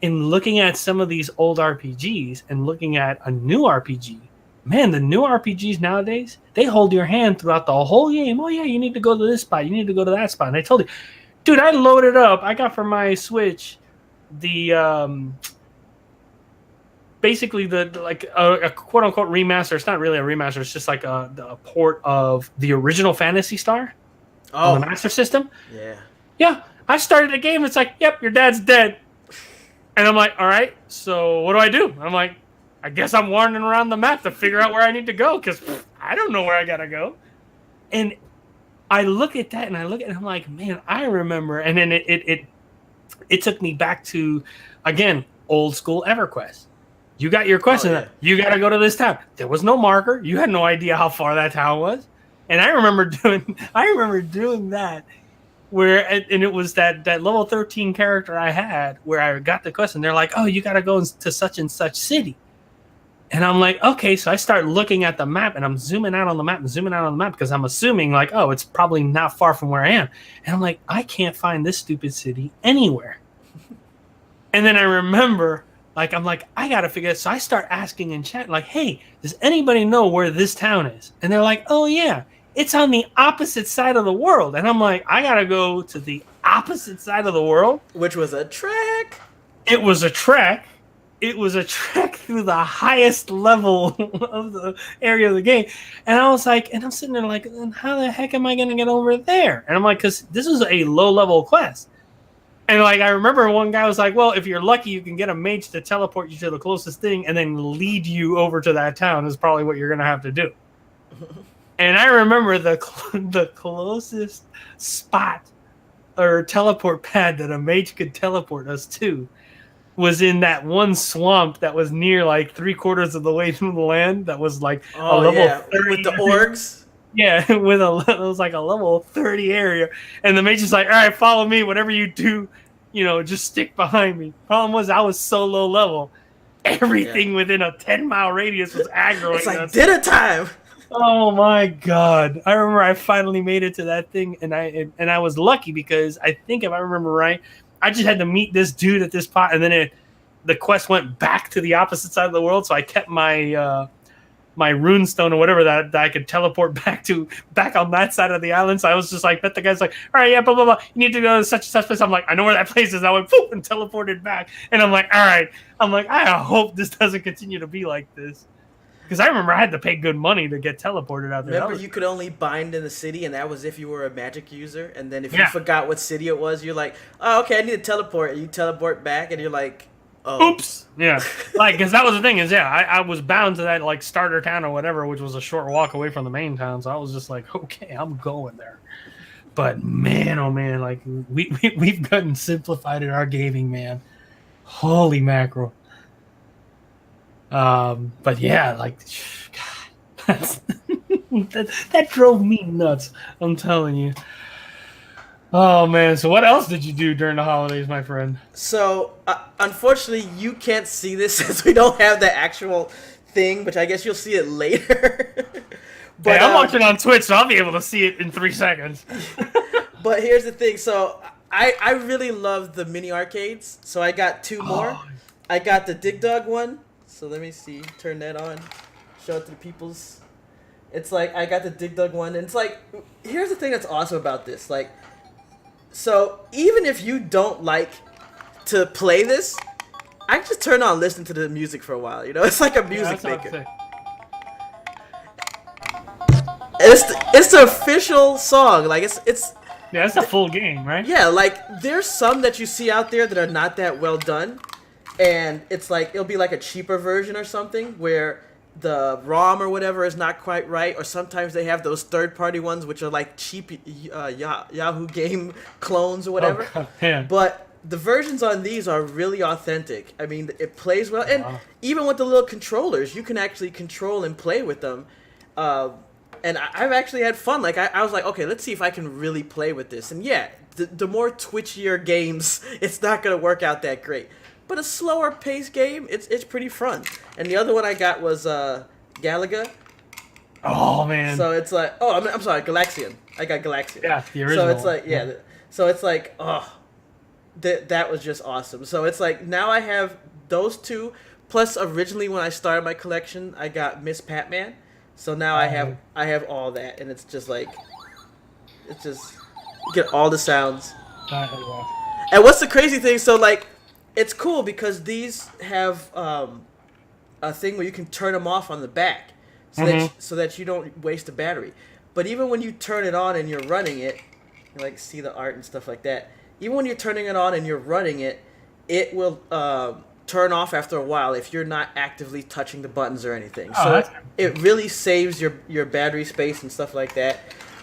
S2: in looking at some of these old RPGs and looking at a new RPG, man, the new RPGs nowadays, they hold your hand throughout the whole game. Oh, yeah, you need to go to this spot. You need to go to that spot. And I told you, dude, I loaded up. I got for my Switch basically like a quote unquote remaster. It's not really a remaster. It's just like a port of the original Phantasy Star on the Master System.
S3: Yeah.
S2: Yeah. I started the game. It's like, yep, your dad's dead. And I'm like, all right, so what do I do? I'm like, I guess I'm wandering around the map to figure out where I need to go because I don't know where I gotta go. And I look at that and I'm like, man, I remember. And then it took me back to, again, old school EverQuest. You got your quest and you got to go to this town. There was no marker. You had no idea how far that town was. And I remember doing that and it was that level 13 character I had where I got the quest and they're like, oh, you got to go to such and such city. And I'm like, okay, so I start looking at the map and I'm zooming out on the map because I'm assuming like, oh, it's probably not far from where I am. And I'm like, I can't find this stupid city anywhere. And then I remember, like, I'm like, I got to figure it. So I start asking in chat, like, hey, does anybody know where this town is? And they're like, oh, yeah, it's on the opposite side of the world. And I'm like, I got to go to the opposite side of the world.
S3: Which was a trek.
S2: It was a trek. It was a trek through the highest level of the area of the game. And I was like, and I'm sitting there like, how the heck am I going to get over there? And I'm like, because this is a low-level quest. And like I remember one guy was like, well, if you're lucky, you can get a mage to teleport you to the closest thing and then lead you over to that town is probably what you're going to have to do. And I remember the closest spot or teleport pad that a mage could teleport us to was in that one swamp that was near like 3/4 of the way through the land. That was like a level 30
S3: with the orgs.
S2: Yeah, it was like a level 30 area, and the mage is like, all right, follow me. Whatever you do, just stick behind me. Problem was, I was so low level, everything within a 10-mile radius was aggroing.
S3: It's like dinner time.
S2: Oh my god! I remember I finally made it to that thing, and I was lucky because I think if I remember right, I just had to meet this dude at this spot, and then the quest went back to the opposite side of the world. So I kept my my runestone or whatever that I could teleport back on that side of the island. So I was just like, bet the guy's like, all right, yeah, blah blah blah. You need to go to such and such place. I'm like, I know where that place is. I went poof and teleported back, and I'm like, all right. I'm like, I hope this doesn't continue to be like this. Because I remember I had to pay good money to get teleported out there.
S3: Remember, you could only bind in the city, and that was if you were a magic user. And then if you forgot what city it was, you're like, oh, okay, I need to teleport. And you teleport back, and you're like, oh.
S2: Oops. Yeah. Like, because that was the thing is, I was bound to that, like, starter town or whatever, which was a short walk away from the main town. So I was just like, okay, I'm going there. But, man, oh, man, like, we've gotten simplified in our gaming, man. Holy mackerel. But yeah, like, God, that drove me nuts. I'm telling you. Oh man! So what else did you do during the holidays, my friend?
S3: So unfortunately, you can't see this since we don't have the actual thing, which I guess you'll see it later.
S2: But hey, I'm watching on Twitch, so I'll be able to see it in 3 seconds.
S3: But here's the thing. So I really love the mini arcades. So I got 2 more. I got the Dig Dug one. So let me see. Turn that on. Show it to the peoples. It's like, I got the Dig Dug one. And it's like, here's the thing that's awesome about this. Like, so even if you don't like to play this, I can just turn on and listen to the music for a while. It's like a music maker. It's the official song. Like, it's
S2: yeah, it's a full game, right?
S3: Yeah, like, there's some that you see out there that are not that well done. And it's like, it'll be like a cheaper version or something where the ROM or whatever is not quite right. Or sometimes they have those third-party ones which are like cheap Yahoo game clones or whatever.
S2: Oh, yeah.
S3: But the versions on these are really authentic. I mean, it plays well. And even with the little controllers, you can actually control and play with them. And I've actually had fun. Like, I was like, okay, let's see if I can really play with this. And yeah, the more twitchier games, it's not going to work out that great. But a slower paced game, it's pretty fun. And the other one I got was Galaga.
S2: Oh man!
S3: So it's like, I'm sorry, Galaxian. I got Galaxian.
S2: Yeah, the original.
S3: So it's like, so it's like, that was just awesome. So it's like, now I have those 2. Plus, originally when I started my collection, I got Miss Patman. So now I have all that, and it's just like, you get all the sounds. And what's the crazy thing? So like, it's cool because these have a thing where you can turn them off on the back, so that you don't waste the battery. But even when you turn it on and you're running it, you like see the art and stuff like that. Even when you're turning it on and you're running it, it will turn off after a while if you're not actively touching the buttons or anything. So it really saves your battery space and stuff like that.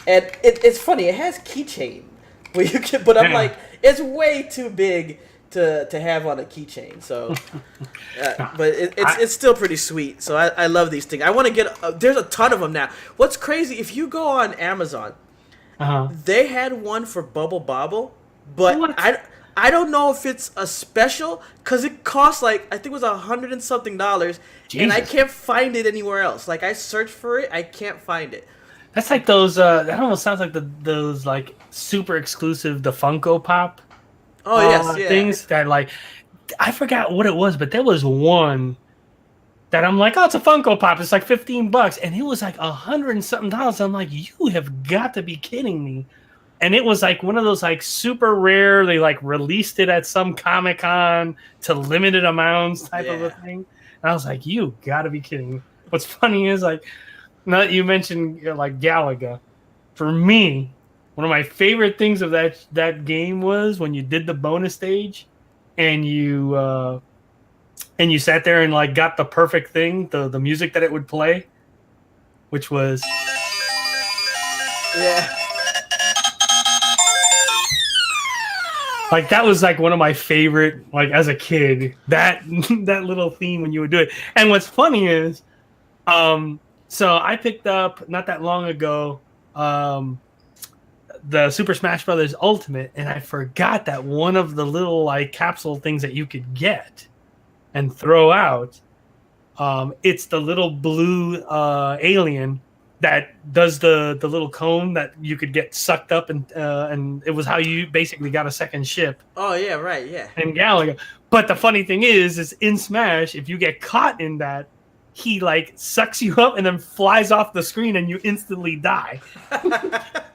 S3: And it's funny. It has keychain where you can, but I'm like, it's way too big to have on a keychain. So, but it's still pretty sweet. So I love these things. I want to get. There's a ton of them now. What's crazy? If you go on Amazon, they had one for Bubble Bobble, but
S2: What?
S3: I don't know if it's a special because it costs like I think it was $100 and something, and I can't find it anywhere else. Like I searched for it, I can't find it.
S2: That's like those. That almost sounds like those like super exclusive the Funko Pop.
S3: Oh yes, yeah.
S2: Things that like I forgot what it was, but there was one that I'm like, oh, it's a Funko Pop. It's like $15, and it was like $100 and something. I'm like, you have got to be kidding me. And it was like one of those like super rare. They like released it at some Comic-Con to limited amounts type of a thing. And I was like, you got to be kidding me. What's funny is like, now that you mentioned like Galaga, for me, one of my favorite things of that game was when you did the bonus stage, and you sat there and like got the perfect thing, the music that it would play, which was like that was like one of my favorite, like as a kid, that little theme when you would do it. And what's funny is, so I picked up not that long ago, the Super Smash Brothers Ultimate, and I forgot that one of the little like capsule things that you could get and throw out, it's the little blue alien that does the little cone that you could get sucked up, and it was how you basically got a second ship.
S3: Oh yeah, right, yeah.
S2: In Galaga. But the funny thing is in Smash, if you get caught in that, he like sucks you up and then flies off the screen and you instantly die.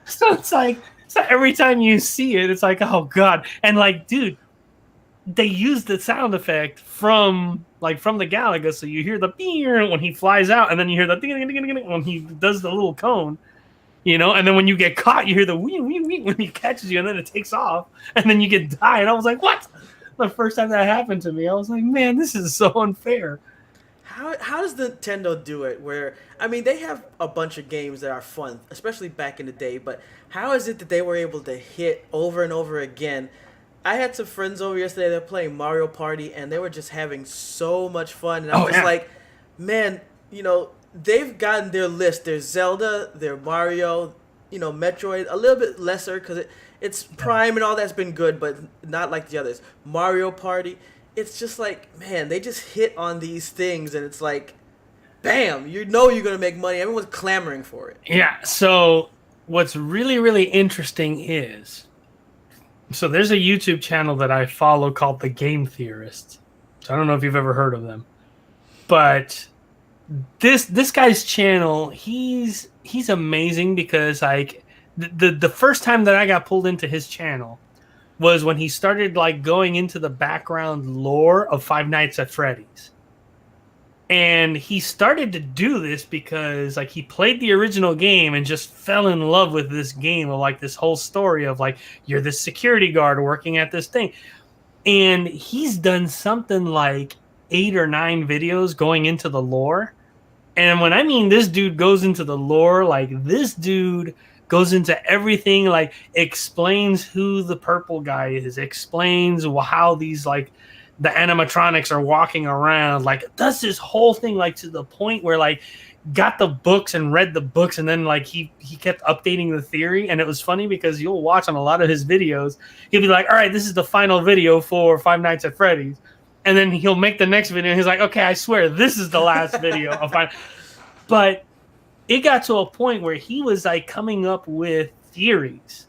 S2: So it's like, so every time you see it, it's like, oh god. And like, dude, they use the sound effect from the Galaga, so you hear the beer when he flies out, and then you hear the ding when he does the little cone, and then when you get caught, you hear the wee wee wee when he catches you, and then it takes off, and then you get die. And I was like, what? The first time that happened to me, I was like, man, this is so unfair.
S3: How does Nintendo do it? Where I mean, they have a bunch of games that are fun, especially back in the day. But how is it that they were able to hit over and over again? I had some friends over yesterday that were playing Mario Party, and they were just having so much fun. And I was like, man, they've gotten their list. There's Zelda, there's Mario, Metroid, a little bit lesser because it's Prime and all that's been good, but not like the others. Mario Party. It's just like, man, they just hit on these things, and it's like, bam, you're going to make money. Everyone's clamoring for it.
S2: Yeah, so what's really, really interesting is, so there's a YouTube channel that I follow called The Game Theorist. So I don't know if you've ever heard of them. But this guy's channel, he's amazing because like the first time that I got pulled into his channel was when he started like going into the background lore of Five Nights at Freddy's. And he started to do this because like he played the original game and just fell in love with this game of like this whole story of like, you're this security guard working at this thing. And he's done something like 8 or 9 videos going into the lore. And when I mean this dude goes into the lore, like this dude goes into everything, like explains who the purple guy is, explains how these like the animatronics are walking around, like does this whole thing like to the point where like got the books and read the books, and then like he kept updating the theory. And it was funny because you'll watch on a lot of his videos, he'll be like, all right, this is the final video for Five Nights at Freddy's, and then he'll make the next video and he's like, okay, I swear this is the last video of Five. But it got to a point where he was like coming up with theories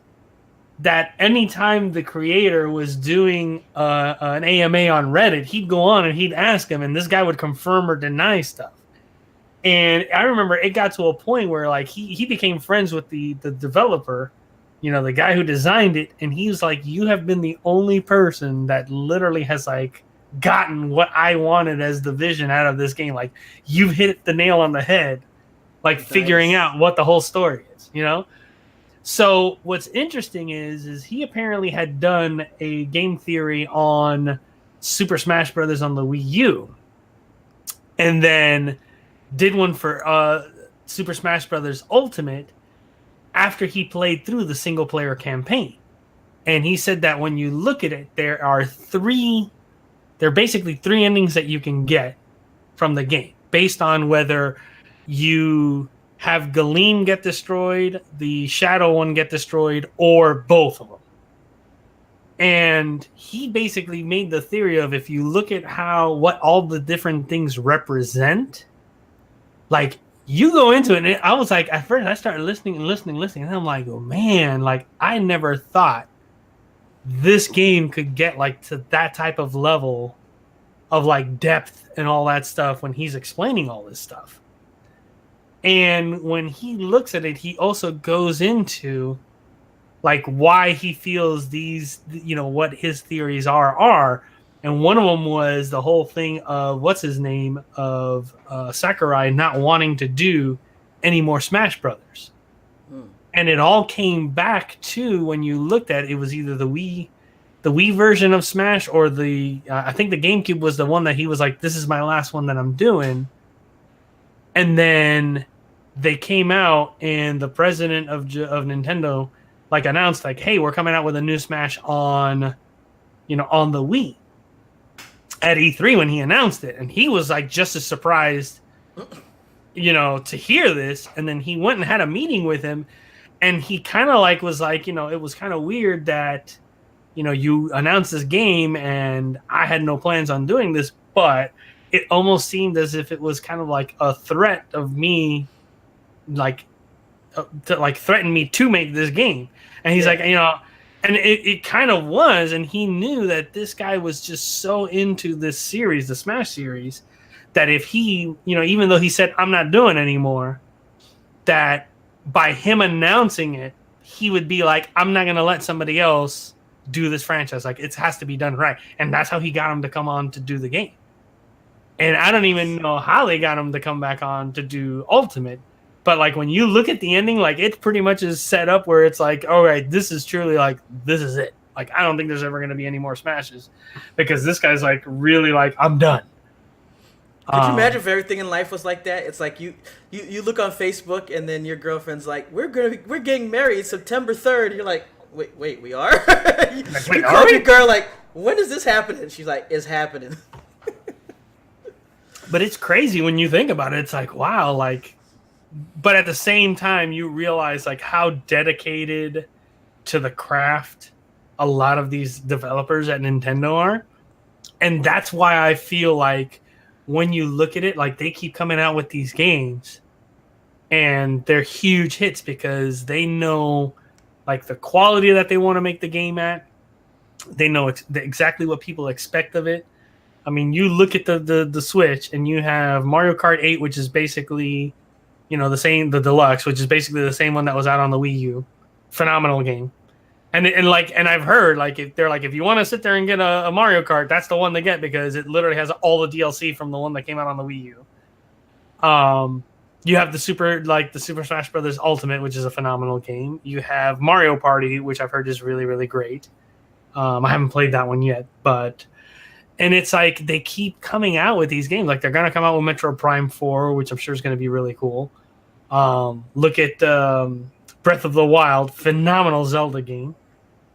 S2: that anytime the creator was doing an AMA on Reddit, he'd go on and he'd ask him, and this guy would confirm or deny stuff. And I remember it got to a point where like he became friends with the developer, the guy who designed it, and he was like, "You have been the only person that literally has like gotten what I wanted as the vision out of this game. Like, you've hit the nail on the head, like figuring
S3: Nice.
S2: out what the whole story is." So what's interesting is he apparently had done a game theory on Super Smash Brothers on the Wii U, and then did one for Super Smash Brothers Ultimate after he played through the single player campaign. And he said that when you look at it, there are basically three endings that you can get from the game based on whether you have Galeen get destroyed, the Shadow one get destroyed, or both of them. And he basically made the theory of, if you look at what all the different things represent, like, you go into it, and I was like, at first I started listening, and I'm like, oh man, like, I never thought this game could get like to that type of level of like depth and all that stuff when he's explaining all this stuff. And when he looks at it, he also goes into like why he feels these, what his theories are. And one of them was the whole thing of what's his name of Sakurai not wanting to do any more Smash Brothers. And it all came back to, when you looked at it, it was either the Wii version of Smash, or I think the GameCube was the one that he was like, this is my last one that I'm doing. And then they came out, and the president of Nintendo like announced like, hey, we're coming out with a new Smash on the Wii at E3 when he announced it. And he was like just as surprised, to hear this. And then he went and had a meeting with him, and he kind of like was like, it was kind of weird that, you announced this game and I had no plans on doing this, but it almost seemed as if it was kind of like a threat of me, like, to like threaten me to make this game. And he's like, and it kind of was. And he knew that this guy was just so into this series, the Smash series, that if he, even though he said, I'm not doing anymore, that by him announcing it, he would be like, I'm not going to let somebody else do this franchise. Like, it has to be done right. And that's how he got him to come on to do the game. And I don't even know how they got him to come back on to do Ultimate. But like, when you look at the ending, like, it pretty much is set up where it's like, all right, this is truly like, this is it. Like, I don't think there's ever going to be any more Smashes, because this guy's like really like, I'm done.
S3: Could you imagine if everything in life was like that? It's like you look on Facebook, and then your girlfriend's like, we're getting married September 3rd. You're like, wait, we are? You called your girl like, when is this happening? She's like, it's happening.
S2: But it's crazy when you think about it. It's like, wow, like, but at the same time, you realize like how dedicated to the craft a lot of these developers at Nintendo are. And that's why I feel like when you look at it, like, they keep coming out with these games and they're huge hits because they know like the quality that they want to make the game at. They know exactly what people expect of it. I mean, you look at the Switch, and you have Mario Kart 8, which is basically, the deluxe, which is basically the same one that was out on the Wii U. Phenomenal game. And I've heard, like, if you want to sit there and get a Mario Kart, that's the one to get, because it literally has all the DLC from the one that came out on the Wii U. You have the Super Smash Brothers Ultimate, which is a phenomenal game. You have Mario Party, which I've heard is really, really great. I haven't played that one yet, and it's like they keep coming out with these games. Like, they're going to come out with Metro Prime 4, which I'm sure is going to be really cool. Look at Breath of the Wild, phenomenal Zelda game.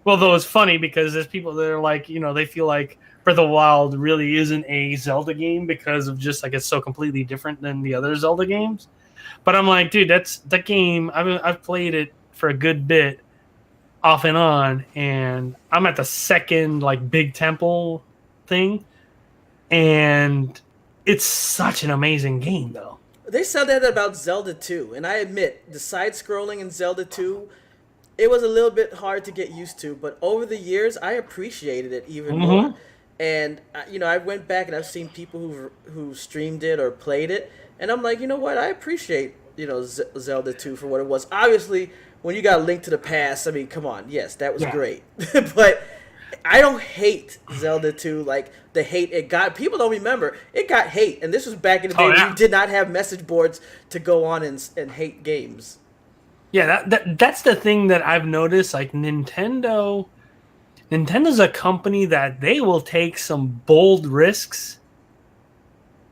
S2: Well, though it's funny because there's people that are like, they feel like Breath of the Wild really isn't a Zelda game because of just like it's so completely different than the other Zelda games. But I'm like, dude, that game. I've played it for a good bit, off and on, and I'm at the second like big temple thing, and it's such an amazing game, though.
S3: They said that about Zelda 2, and I admit, the side-scrolling in Zelda 2, it was a little bit hard to get used to, but over the years, I appreciated it even more. And, I went back and I've seen people who streamed it or played it, and I'm like, you know what, I appreciate, Zelda 2 for what it was. Obviously, when you got Link to the Past, I mean, come on, yes, that was great. But I don't hate Zelda 2 like the hate it got. People don't remember. It got hate, and this was back in the day when you did not have message boards to go on and hate games.
S2: Yeah, that's the thing that I've noticed. Like Nintendo's a company that they will take some bold risks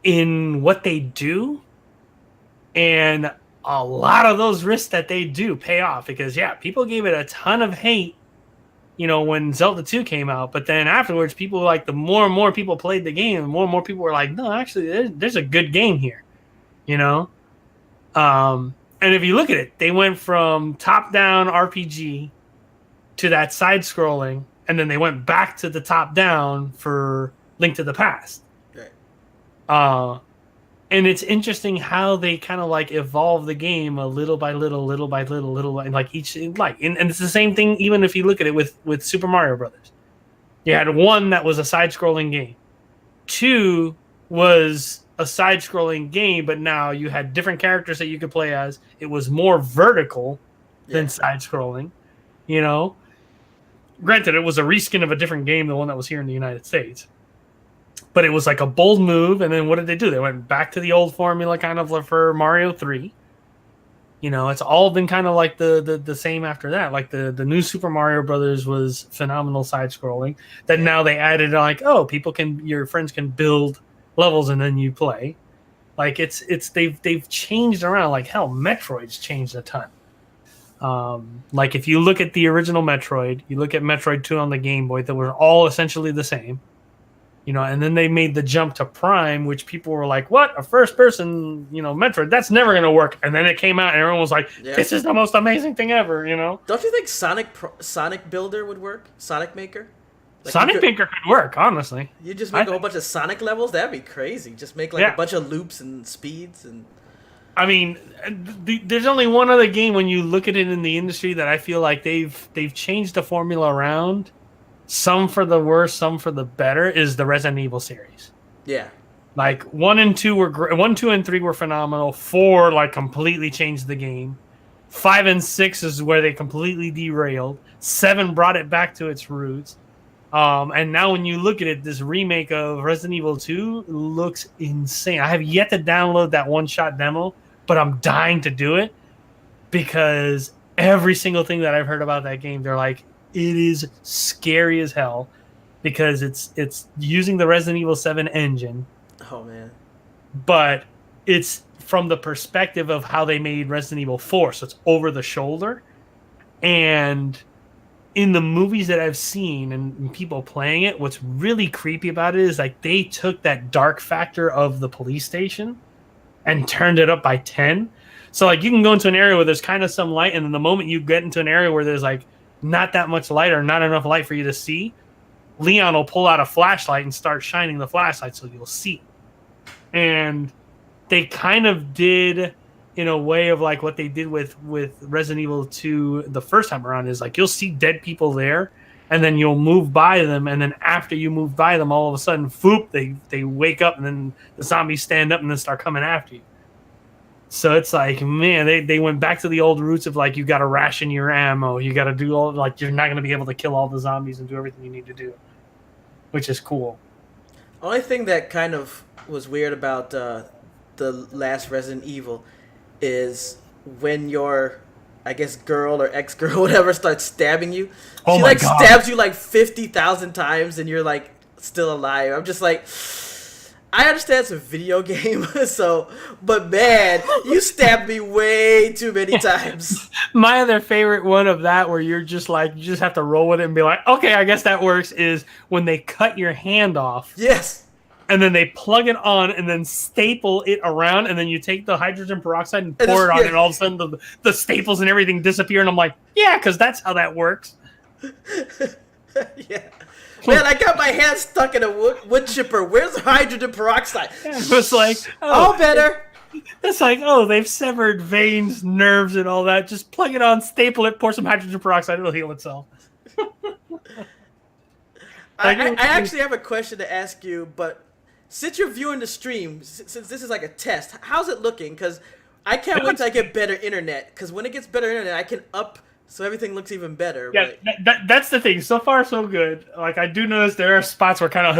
S2: in what they do, and a lot of those risks that they do pay off because people gave it a ton of hate, when Zelda 2 came out, but then afterwards people like the more and more people played the game, the more and more people were like, no, actually there's a good game here, and if you look at it, they went from top-down RPG to that side-scrolling, and then they went back to the top-down for Link to the Past.
S3: Right.
S2: And it's interesting how they kind of like evolve the game a little by little by little, like each and it's the same thing. Even if you look at it with Super Mario Brothers, you had 1 that was a side-scrolling game, 2 was a side-scrolling game, but now you had different characters that you could play as. It was more vertical than side-scrolling, Granted, it was a reskin of a different game, the one that was here in the United States. But it was like a bold move, and then what did they do? They went back to the old formula kind of for Mario 3. It's all been kind of like the same after that. Like the new Super Mario Brothers was phenomenal side-scrolling. That now they added like, your friends can build levels and then you play. Like they've changed around. Like hell, Metroid's changed a ton. Like if you look at the original Metroid, you look at Metroid 2 on the Game Boy, that were all essentially the same. And then they made the jump to Prime, which people were like, what? A first-person, Metroid? That's never going to work. And then it came out, and everyone was like, this is the most amazing thing ever,
S3: Don't you think Sonic Builder would work? Sonic Maker?
S2: Like Sonic Maker could work, honestly.
S3: You just make a whole bunch of Sonic levels? That'd be crazy. Just make a bunch of loops and speeds. And
S2: I mean, there's only one other game when you look at it in the industry that I feel like they've changed the formula around. Some for the worse, some for the better, is the Resident Evil series.
S3: Yeah.
S2: Like 1 and 2 were great. 1, 2, and 3 were phenomenal. 4 like completely changed the game. 5 and 6 is where they completely derailed. 7 brought it back to its roots. And now when you look at it, this remake of Resident Evil 2 looks insane. I have yet to download that one-shot demo, but I'm dying to do it because every single thing that I've heard about that game, they're like, it is scary as hell because it's using the Resident Evil 7 engine.
S3: Oh, man.
S2: But it's from the perspective of how they made Resident Evil 4, so it's over the shoulder. And in the movies that I've seen and people playing it, what's really creepy about it is like they took that dark factor of the police station and turned it up by 10. So like you can go into an area where there's kind of some light, and then the moment you get into an area where there's like not that much light or not enough light for you to see, Leon will pull out a flashlight and start shining the flashlight so you'll see. And they kind of did in a way of like what they did with Resident Evil 2 the first time around, is like you'll see dead people there and then you'll move by them, and then after you move by them, all of a sudden, whoop, they wake up, and then the zombies stand up and then start coming after you. So it's like, man, they went back to the old roots of like, you got to ration your ammo. You got to do all, like, you're not going to be able to kill all the zombies and do everything you need to do, which is cool.
S3: Only thing that kind of was weird about the last Resident Evil is when your, I guess, girl or ex-girl, whatever, starts stabbing you.
S2: Oh
S3: she
S2: my
S3: like
S2: God.
S3: stabs you like 50,000 times and you're like still alive. I'm just like, I understand it's a video game, but man, you stabbed me way too many times.
S2: My other favorite one of that, where you're just like, you just have to roll with it and be like, okay, I guess that works, is when they cut your hand off.
S3: Yes.
S2: And then they plug it on and then staple it around, and then you take the hydrogen peroxide and pour it on, and all of a sudden the staples and everything disappear. And I'm like, yeah, because that's how that works.
S3: Yeah. Man, I got my hand stuck in a wood chipper. Where's the hydrogen peroxide?
S2: It was like,
S3: oh, better.
S2: It's like, oh, they've severed veins, nerves, and all that. Just plug it on, staple it, pour some hydrogen peroxide, it'll heal itself.
S3: I actually have a question to ask you, but since you're viewing the stream, since this is like a test, how's it looking? Because I can't wait till I get better internet, because when it gets better internet, I can up so everything looks even better.
S2: Yeah,
S3: But
S2: that's the thing. So far, so good. Like, I do notice there are spots where kind of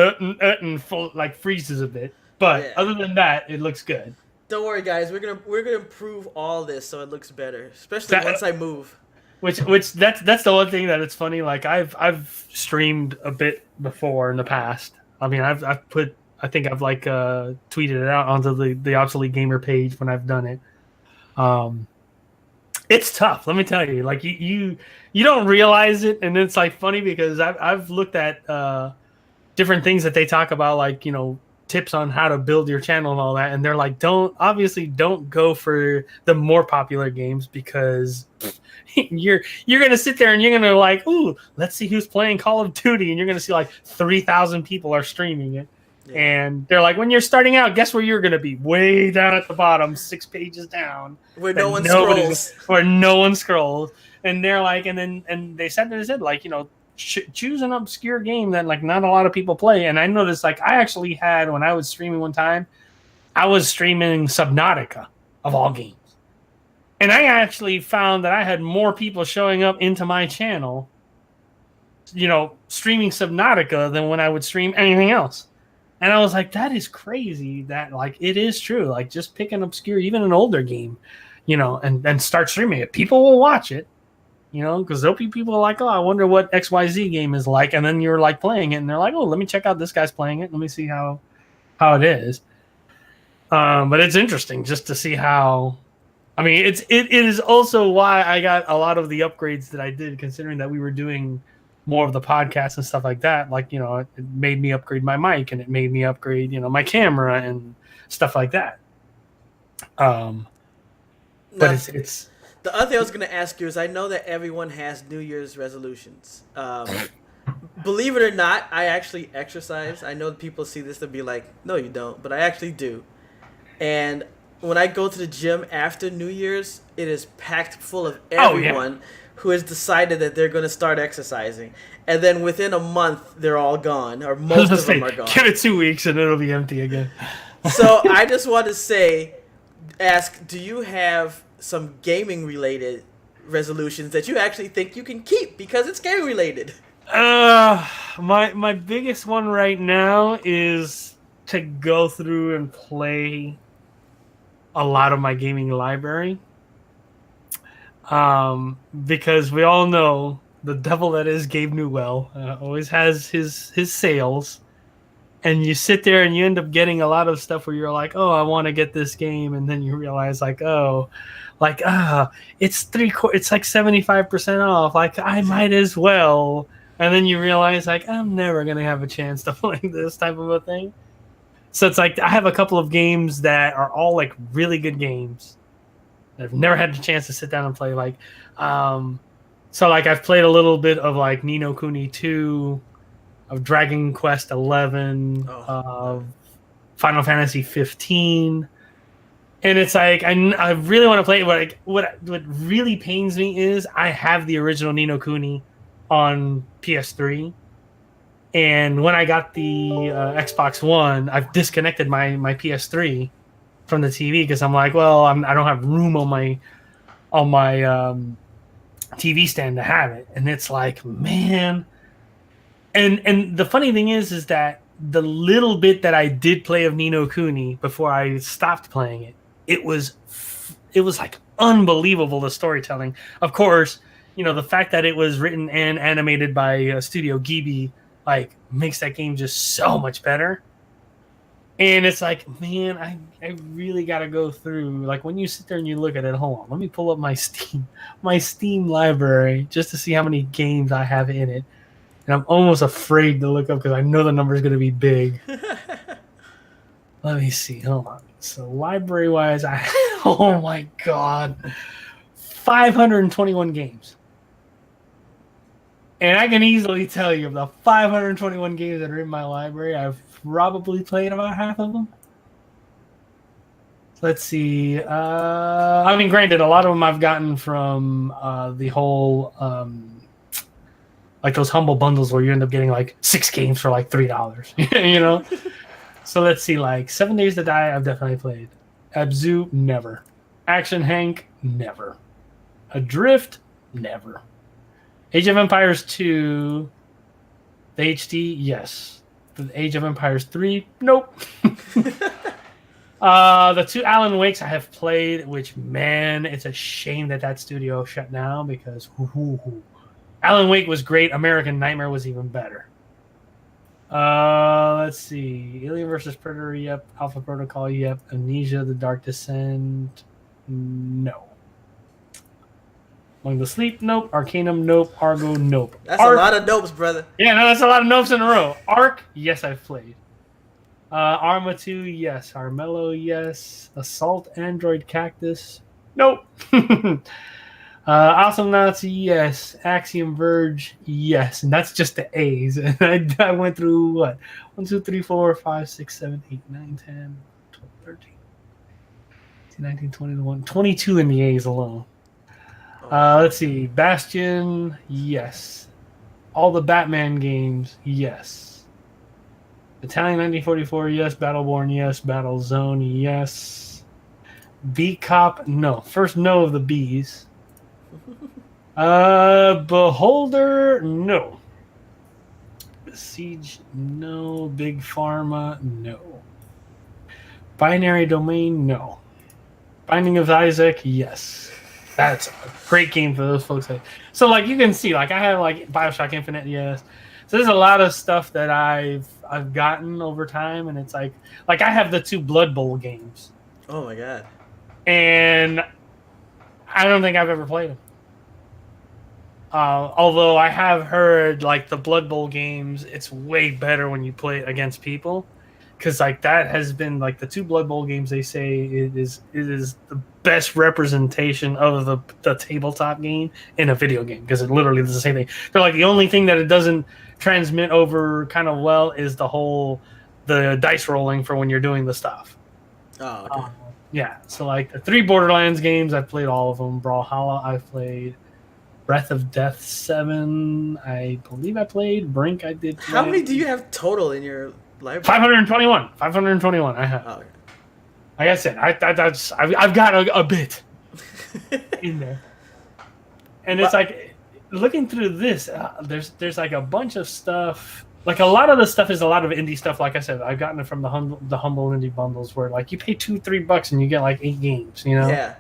S2: and full, like, freezes a bit. But
S3: yeah,
S2: other than that, it looks good.
S3: don't worry, guys. We're gonna improve all this so it looks better, especially
S2: That,
S3: once I move.
S2: which that's the one thing that it's funny. Like, I've streamed a bit before in the past. I mean, I've put, I think I've like tweeted it out onto the Obsolete Gamer page when I've done it. It's tough, let me tell you. Like, you don't realize it, and it's like funny because I've looked at different things that they talk about, like, tips on how to build your channel and all that, and they're like, don't go for the more popular games, because you're gonna sit there and you're gonna like, ooh, let's see who's playing Call of Duty, and you're gonna see like 3,000 people are streaming it.
S3: Yeah.
S2: And they're like, when you're starting out, guess where you're going to be? Way down at the bottom, 6 pages down.
S3: Where no one scrolls.
S2: Where no one scrolls. And they're like, and they said, like, choose an obscure game that, like, not a lot of people play. And I noticed, like, I actually had, when I was streaming one time, I was streaming Subnautica, of all games. And I actually found that I had more people showing up into my channel, streaming Subnautica than when I would stream anything else. And I was like, that is crazy that, like, it is true. Like, just pick an obscure, even an older game, and start streaming it. People will watch it, because there'll be people like, oh, I wonder what XYZ game is like. And then you're, like, playing it, and they're like, oh, let me check out this guy's playing it. Let me see how it is. But it's interesting just to see how... I mean, it is also why I got a lot of the upgrades that I did, considering that we were doing more of the podcast and stuff like that. Like, it made me upgrade my mic, and it made me upgrade, my camera and stuff like that. But it's
S3: the other thing I was going to ask you is, I know that everyone has New Year's resolutions. Believe it or not, I actually exercise. I know that people see this and be like, no, you don't, but I actually do. And when I go to the gym after New Year's, it is packed full of everyone who has decided that they're going to start exercising. And then within a month, they're all gone, or most of them are gone.
S2: Give it 2 weeks and it'll be empty again.
S3: So I just want to ask, do you have some gaming-related resolutions that you actually think you can keep because it's game-related?
S2: My biggest one right now is to go through and play a lot of my gaming library. Because we all know the devil that is Gabe Newell always has his sales, and you sit there and you end up getting a lot of stuff where you're like, oh, I want to get this game, and then you realize like, it's it's like 75% off, like I might as well, and then you realize like I'm never gonna have a chance to play this type of a thing. So it's like I have a couple of games that are all like really good games I've never had the chance to sit down and play. Like, so like I've played a little bit of like Ni no Kuni 2, of Dragon Quest 11, of Final Fantasy 15, and it's like I really want to play it. But like, what really pains me is I have the original Ni no Kuni on PS3, and when I got the Xbox One, I've disconnected my PS3 from the TV because I'm like, well, I don't have room on my TV stand to have it, and it's like, man. And the funny thing is that the little bit that I did play of Ni no Kuni before I stopped playing it, it was like unbelievable, the storytelling. Of course, the fact that it was written and animated by Studio Ghibli like makes that game just so much better. And it's like, man, I really got to go through. Like, when you sit there and you look at it, hold on, let me pull up my Steam library just to see how many games I have in it. And I'm almost afraid to look up because I know the number is going to be big. Let me see. Hold on. So library-wise, oh my God, 521 games. And I can easily tell you of the 521 games that are in my library, I've probably played about half of them. Let's see. I mean, granted, a lot of them I've gotten from the whole, like those humble bundles where you end up getting like 6 games for like $3, So let's see. Like 7 Days to Die, I've definitely played. Abzu, never. Action Hank, never. Adrift, never. Age of Empires 2, the HD, yes. The Age of Empires 3, nope. The 2 Alan Wakes I have played, which, man, it's a shame that studio shut down because Alan Wake was great. American Nightmare was even better. Let's see. Alien vs. Predator, yep. Alpha Protocol, yep. Amnesia, The Dark Descent, no. Among the Sleep, nope. Arcanum, nope. Argo, nope.
S3: That's a lot of nopes, brother.
S2: Yeah, no, that's a lot of nopes in a row. Ark, yes, I've played. Arma 2, yes. Armello, yes. Assault Android Cactus, nope. Awesome Nazi, yes. Axiom Verge, yes. And that's just the A's. And I went through what? 1, 2, 3, 4, 5, 6, 7, 8, 9, 10, 12, 13, 19, 20, 21, 22 in the A's alone. Let's see. Bastion, yes. All the Batman games, yes. Italian 1944, yes. Battleborn, yes. Battlezone, yes. Beat Cop, no. First no of the B's. Beholder, no. Siege, no. Big Pharma, no. Binary Domain, no. Binding of Isaac, yes. That's a great game for those folks. So, like, you can see, like, I have, like, Bioshock Infinite, yes. So there's a lot of stuff that I've gotten over time, and it's like I have the 2 Blood Bowl games.
S3: Oh, my God.
S2: And I don't think I've ever played them. Although I have heard, like, the Blood Bowl games, it's way better when you play it against people. Because, like, that has been, like, the 2 Blood Bowl games, they say it is the best representation of the tabletop game in a video game. Because it literally is the same thing. They're like, the only thing that it doesn't transmit over kind of well is the dice rolling for when you're doing the stuff.
S3: Oh, okay.
S2: Yeah. So, like, the 3 Borderlands games, I've played all of them. Brawlhalla, I've played. Breath of Death 7, I believe I played. Brink, I did play.
S3: How many do you have total in your library?
S2: 521. 521 I have.
S3: Oh, okay.
S2: Like I said, I've got a bit in there. And it's like, looking through this, there's like a bunch of stuff. Like, a lot of the stuff is a lot of indie stuff. Like I said, I've gotten it from the humble indie bundles where, like, you pay $2-3 and you get like 8 games, you know?
S3: Yeah.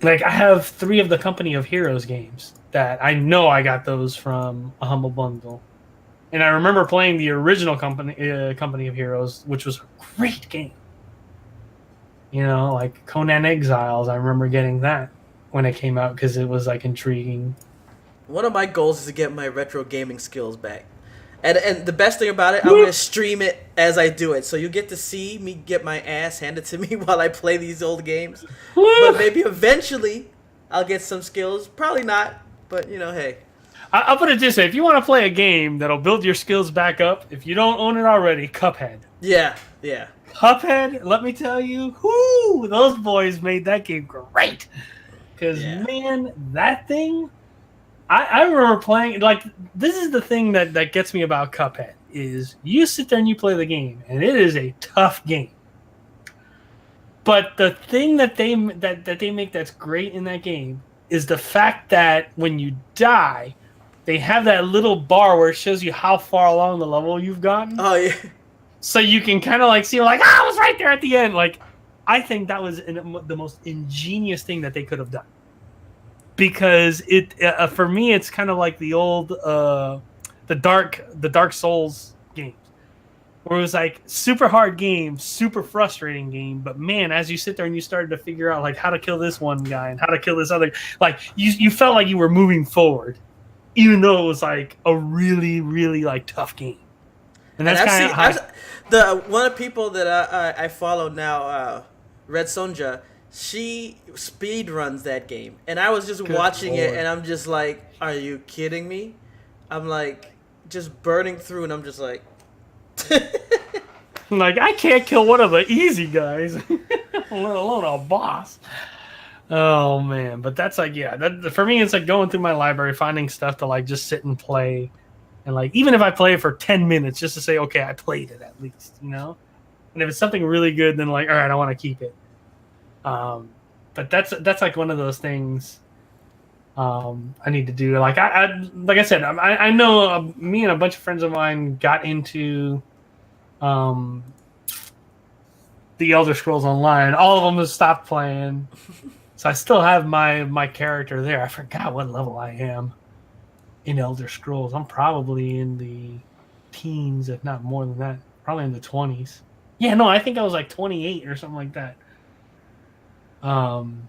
S2: Like, I have 3 of the Company of Heroes games that I know I got those from a humble bundle. And I remember playing the original Company of Heroes, which was a great game. You know, like Conan Exiles, I remember getting that when it came out because it was, like, intriguing.
S3: One of my goals is to get my retro gaming skills back. And the best thing about it, I'm going to stream it as I do it. So you get to see me get my ass handed to me while I play these old games. But maybe eventually I'll get some skills. Probably not, but, you know, hey.
S2: I'll put it this way. If you want to play a game that'll build your skills back up, if you don't own it already, Cuphead.
S3: Yeah.
S2: Cuphead, let me tell you, those boys made that game great. Because, man, that thing... I remember playing, like, this is the thing that gets me about Cuphead, is you sit there and you play the game, and it is a tough game. But the thing that they make that's great in that game is the fact that when you die, they have that little bar where it shows you how far along the level you've gotten.
S3: Oh, yeah.
S2: So you can kind of, like, see, like, I was right there at the end. Like, I think that was the most ingenious thing that they could have done. Because it for me, it's kind of like the old the Dark Souls games, where it was like super hard game, super frustrating game. But man, as you sit there and you started to figure out like how to kill this one guy and how to kill this other, like you felt like you were moving forward, even though it was like a really really like tough game. And that's kind of
S3: one of the people that I follow now, Red Sonja. She speed runs that game, and I was just watching it, and I'm just like, "Are you kidding me?" I'm like, just burning through, and I'm just like,
S2: like I can't kill one of the easy guys, let alone a boss. Oh man, but that's like, for me, it's like going through my library, finding stuff to like just sit and play, and like even if I play it for 10 minutes, just to say, okay, I played it at least, you know. And if it's something really good, then like, all right, I want to keep it. But that's like one of those things I need to do. Like like I said, I know me and a bunch of friends of mine got into um, the Elder Scrolls Online. All of them have stopped playing, so I still have my character there. I forgot what level I am in Elder Scrolls. I'm probably in the teens, if not more than that. Probably in the 20s. Yeah, no, I think I was like 28 or something like that. Um,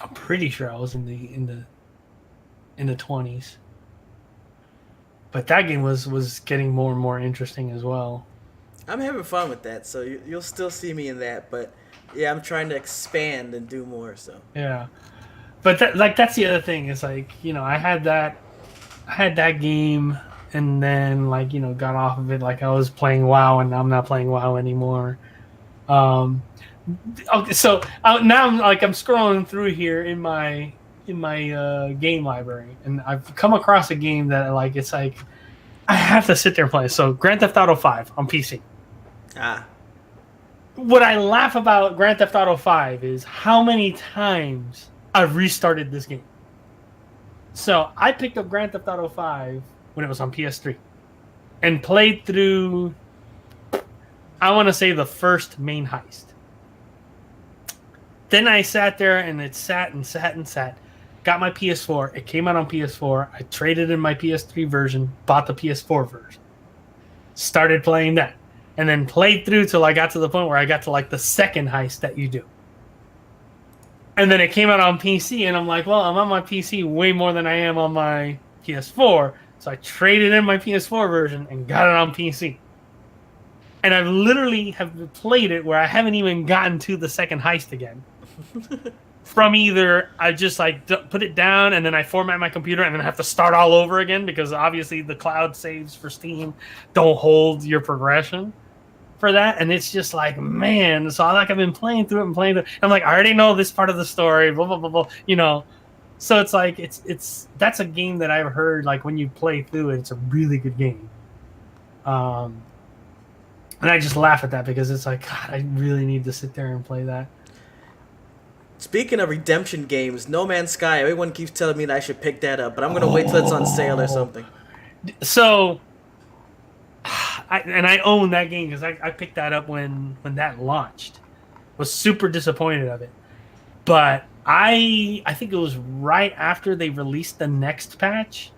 S2: I'm pretty sure I was in the 20s. But that game was getting more and more interesting as well.
S3: I'm having fun with that, so you'll still see me in that. But yeah, I'm trying to expand and do more. So
S2: Yeah. But that's the other thing. Is like, I had that game, and then got off of it. Like I was playing WoW, and I'm not playing WoW anymore. Um, okay, so now I'm scrolling through here in my game library, and I've come across a game that it's like I have to sit there and play. So Grand Theft Auto 5 on PC.
S3: ah,
S2: What I laugh about Grand Theft Auto 5 is how many times I've restarted this game. So I picked up Grand Theft Auto 5 when it was on PS3 and played through, I want to say, the first main heist. Then I sat there and it sat and sat and sat. Got my PS4. It came out on PS4. I traded in my PS3 version, bought the PS4 version. Started playing that. And then played through till I got to the point where I got to like the second heist that you do. And then it came out on PC, and I'm like, well, I'm on my PC way more than I am on my PS4. So I traded in my PS4 version and got it on PC. And I literally have played it where I haven't even gotten to the second heist again. From either I just put it down and then I format my computer and then I have to start all over again because obviously the cloud saves for Steam don't hold your progression for that, and it's just like, man. So I've been playing through it and playing through it. I'm like, I already know this part of the story, blah blah blah blah. So it's like that's a game that I've heard, like, when you play through it, it's a really good game. And I just laugh at that because it's like, God, I really need to sit there and play that.
S3: speaking of redemption games, No Man's Sky. Everyone keeps telling me that I should pick that up, but I'm gonna wait till it's on sale or something.
S2: So I own that game because I picked that up when that launched. Was super disappointed of it, but I think it was right after they released the next patch.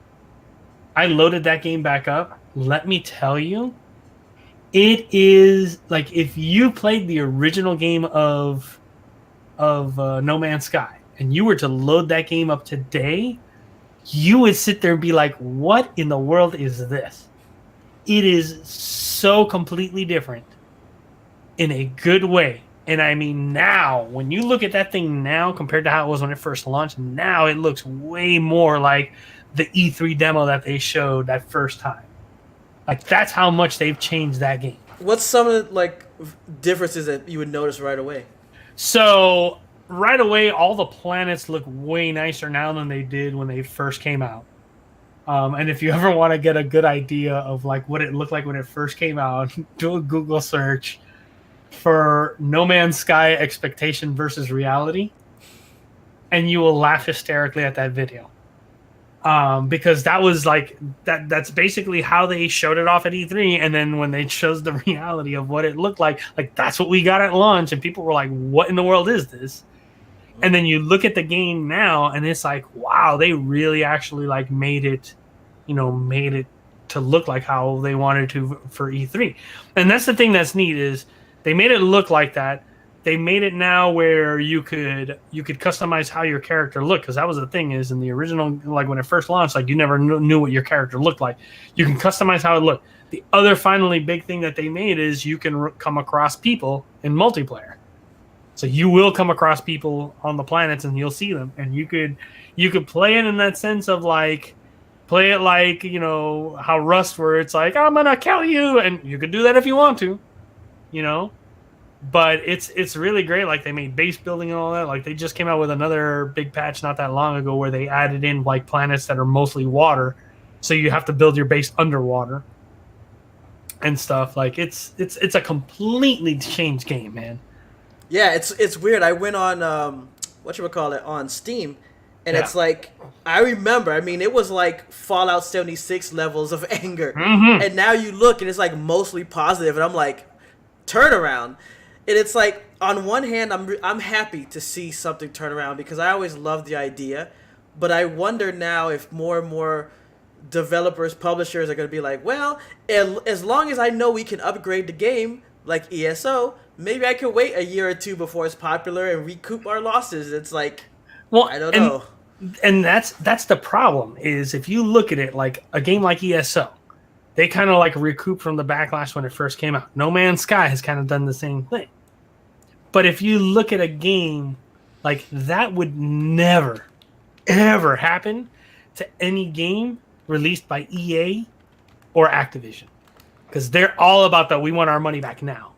S2: I loaded that game back up. Let me tell you, it is like if you played the original game of No Man's Sky and you were to load that game up today, you would sit there and be like, "What in the world is this?" It is so completely different in a good way. And I mean, now, when you look at that thing now compared to how it was when it first launched, now it looks way more like the E3 demo that they showed that first time. Like, that's how much they've changed that game.
S3: What's some of the differences that you would notice right away?
S2: So, right away, all the planets look way nicer now than they did when they first came out. And if you ever want to get a good idea of what it looked like when it first came out, do a Google search for No Man's Sky expectation versus reality, and you will laugh hysterically at that video. Because that was that's basically how they showed it off at E3, and then when they chose the reality of what it looked like that's what we got at launch, and people were like, what in the world is this? And then you look at the game now, and it's like, wow, they really actually made it to look like how they wanted to for E3. And that's the thing that's neat is they made it look like that. They made it now where you could customize how your character looked, because that was the thing is in the original, when it first launched, you never knew what your character looked like. You can customize how it looked. The other finally big thing that they made is you can come across people in multiplayer. So you will come across people on the planets and you'll see them, and you could play it in that sense of play it how Rust, where it's like, I'm gonna kill you, and you could do that if you want to, But it's really great. They made base building and all that. They just came out with another big patch not that long ago where they added in planets that are mostly water, so you have to build your base underwater and stuff. It's a completely changed game, man.
S3: Yeah, it's weird. I went on whatchamacallit on Steam, and
S2: Yeah.
S3: it's like I remember. I mean, it was like Fallout 76 levels of anger,
S2: Hmm.
S3: and now you look and it's like mostly positive, and I'm like, turnaround. And it's like on one hand, I'm happy to see something turn around because I always loved the idea, but I wonder now if more and more developers, publishers are going to be like, well, as long as I know we can upgrade the game, like ESO, maybe I can wait a year or two before it's popular and recoup our losses. It's like,
S2: Well,
S3: I don't know.
S2: and that's the problem is if you look at it like a game like ESO, they kind of like recoup from the backlash when it first came out. No Man's Sky has kind of done the same thing. But if you look at a game like that would never ever happen to any game released by EA or Activision because they're all about that we want our money back now.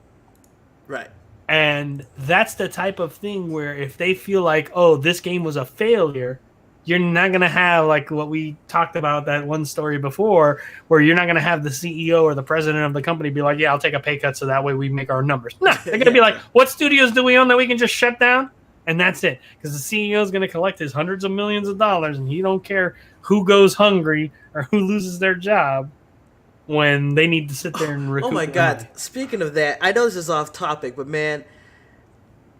S3: Right.
S2: And that's the type of thing where if they feel like, oh, this game was a failure, you're not going to have like what we talked about that one story before, where you're not going to have the CEO or the president of the company be like, yeah, I'll take a pay cut so that way we make our numbers. No, they're going to be like, what studios do we own that we can just shut down? And that's it. Because the CEO is going to collect his hundreds of millions of dollars and he don't care who goes hungry or who loses their job when they need to sit there and recoup.
S3: Oh my
S2: their
S3: God!
S2: money.
S3: Speaking of that, I know this is off topic, but man,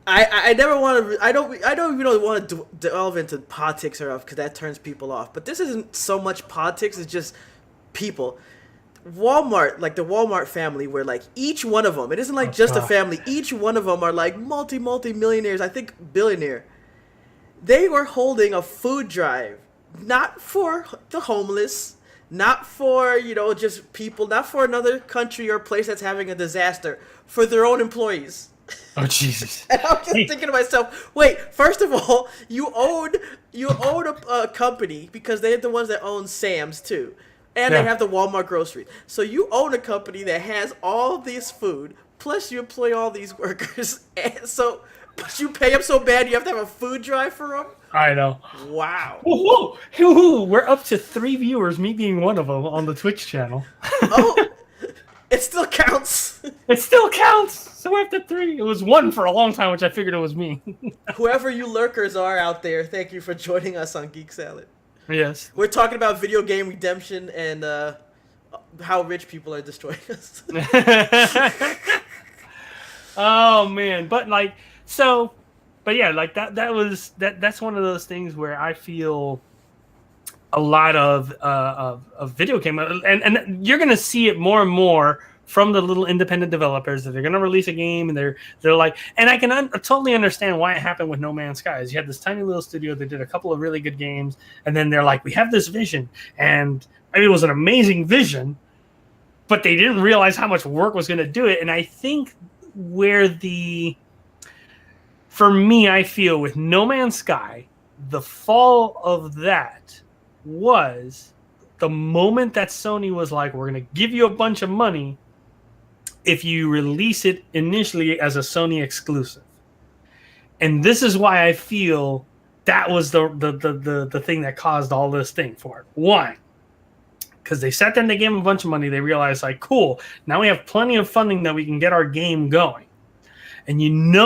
S3: I never want to. I don't even really want to delve into politics or because that turns people off. But this isn't so much politics; it's just people. Walmart, like the Walmart family, where like each one of them, it isn't like just a
S2: God.
S3: family. Each one of them are like multi millionaires. I think billionaire. They were holding a food drive, not for the homeless, not for, just people, not for another country or place that's having a disaster, for their own employees.
S2: Oh, Jesus.
S3: And I'm just thinking to myself, wait, first of all, you own a company because they're the ones that own Sam's too. And
S2: Yeah.
S3: they have the Walmart grocery. So you own a company that has all this food, plus you employ all these workers. And so, but you pay them so bad you have to have a food drive for them?
S2: I know.
S3: Wow.
S2: Whoa, whoa. We're up to 3 viewers, me being one of them, on the Twitch channel.
S3: Oh, it still counts.
S2: It still counts. So we're up to 3. It was 1 for a long time, which I figured it was me.
S3: Whoever you lurkers are out there, thank you for joining us on Geek Salad.
S2: Yes.
S3: We're talking about video game redemption and how rich people are destroying us.
S2: Oh man, but like so, but yeah, like that's one of those things where I feel a lot of video game and you're gonna see it more and more from the little independent developers that they're gonna release a game and they're like, and I can totally understand why it happened with No Man's Sky. Is you had this tiny little studio that did a couple of really good games, and then they're like, we have this vision, and I mean, it was an amazing vision, but they didn't realize how much work was going to do it. And I think for me, I feel with No Man's Sky, the fall of that was the moment that Sony was like, we're going to give you a bunch of money if you release it initially as a Sony exclusive. And this is why I feel that was the thing that caused all this thing for it. Why? Because they sat there and they gave them a bunch of money. They realized, like, cool, now we have plenty of funding that we can get our game going. And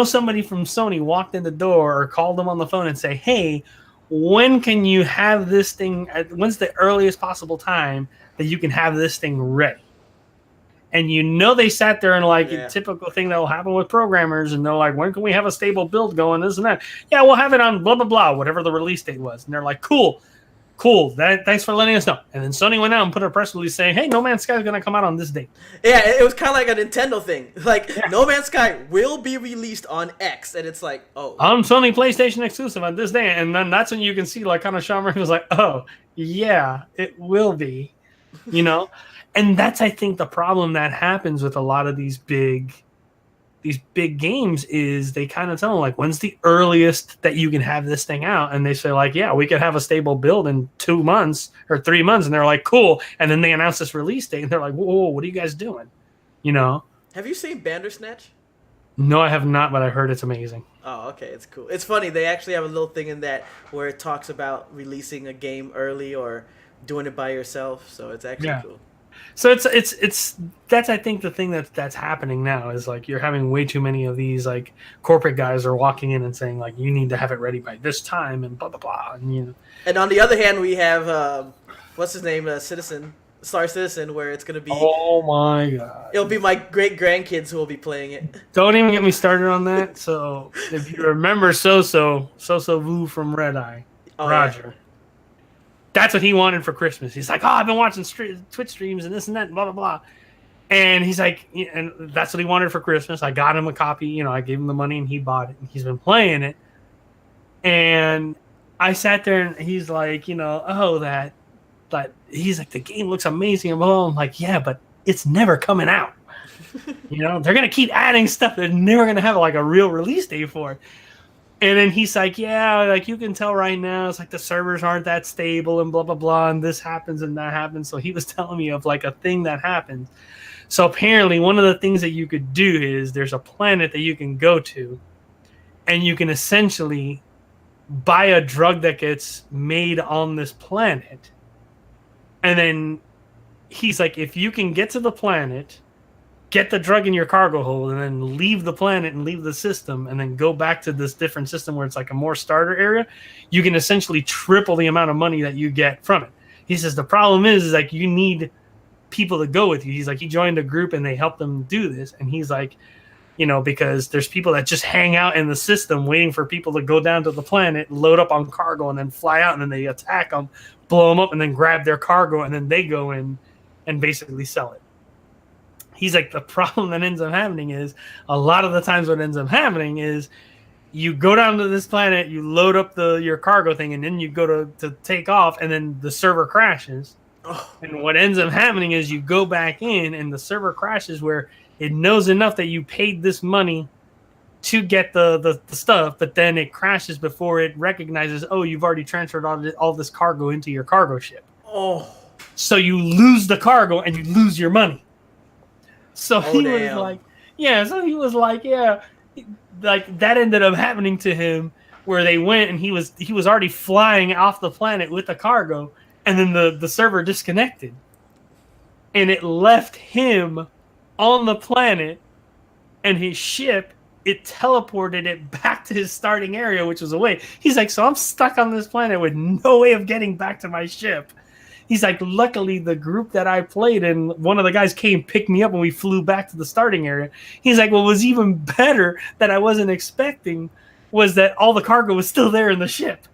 S2: somebody from Sony walked in the door or called them on the phone and say, hey, when can you have this thing, when's the earliest possible time that you can have this thing ready? And they sat there and a typical thing that will happen with programmers, and they're like, when can we have a stable build going, this and that? Yeah, we'll have it on blah, blah, blah, whatever the release date was. And they're like, cool, thanks for letting us know. And then Sony went out and put a press release saying, hey, No Man's Sky is going to come out on this date.
S3: Yeah, it was kind of like a Nintendo thing. Like, yeah. No Man's Sky will be released on X. And it's like, oh.
S2: On Sony PlayStation exclusive on this day. And then that's when you can see, like, kind of Sean Murphy was like, oh, yeah, it will be, And that's, I think, the problem that happens with a lot of these big games is they kind of tell them, like, when's the earliest that you can have this thing out? And they say, like, yeah, we could have a stable build in 2 months or 3 months. And they're like, cool. And then they announce this release date, and they're like, whoa, what are you guys doing?
S3: Have you seen Bandersnatch?
S2: No, I have not, but I heard it's amazing.
S3: Oh, okay, it's cool. It's funny. They actually have a little thing in that where it talks about releasing a game early or doing it by yourself. So it's actually cool.
S2: So it's that's I think the thing that's happening now is like you're having way too many of these like corporate guys are walking in and saying like you need to have it ready by this time and blah blah blah and you know.
S3: And on the other hand, we have what's his name, Star Citizen, where it's gonna be.
S2: Oh my god!
S3: It'll be my great grandkids who will be playing it.
S2: Don't even get me started on that. So if you remember So Vu from Red Eye, Roger. Yeah. That's what he wanted for Christmas. He's like, oh, I've been watching Twitch streams and this and that, and blah, blah, blah. And he's like, and that's what he wanted for Christmas. I got him a copy. You know, I gave him the money and he bought it. And he's been playing it. And I sat there and he's like, you know, oh, that he's like, the game looks amazing. And I'm like, yeah, but it's never coming out. You know, they're going to keep adding stuff. They're never going to have like a real release date for it. And then he's like, yeah, like you can tell right now, it's like the servers aren't that stable and blah, blah, blah. And this happens and that happens. So he was telling me of like a thing that happened. So apparently one of the things that you could do is there's a planet that you can go to and you can essentially buy a drug that gets made on this planet. And then he's like, if you can get to the planet, get the drug in your cargo hold, and then leave the planet and leave the system, and then go back to this different system where it's like a more starter area, you can essentially triple the amount of money that you get from it. He says the problem is like you need people to go with you. He's like, he joined a group and they helped him do this. And he's like, you know, because there's people that just hang out in the system waiting for people to go down to the planet, load up on cargo, and then fly out, and then they attack them, blow them up, and then grab their cargo, and then they go in and basically sell it. He's like, the problem that ends up happening is a lot of the times what ends up happening is you go down to this planet, you load up your cargo thing, and then you go to take off, and then the server crashes. Oh. And what ends up happening is you go back in, and the server crashes where it knows enough that you paid this money to get the stuff, but then it crashes before it recognizes, oh, you've already transferred all this cargo into your cargo ship.
S3: Oh.
S2: So you lose the cargo, and you lose your money. So he was like, yeah, like that ended up happening to him where they went and he was already flying off the planet with the cargo, and then the server disconnected. And it left him on the planet, and his ship, it teleported it back to his starting area, which was away. He's like, so I'm stuck on this planet with no way of getting back to my ship. He's like, luckily, the group that I played in, one of the guys came, picked me up, and we flew back to the starting area. He's like, what was even better that I wasn't expecting was that all the cargo was still there in the ship.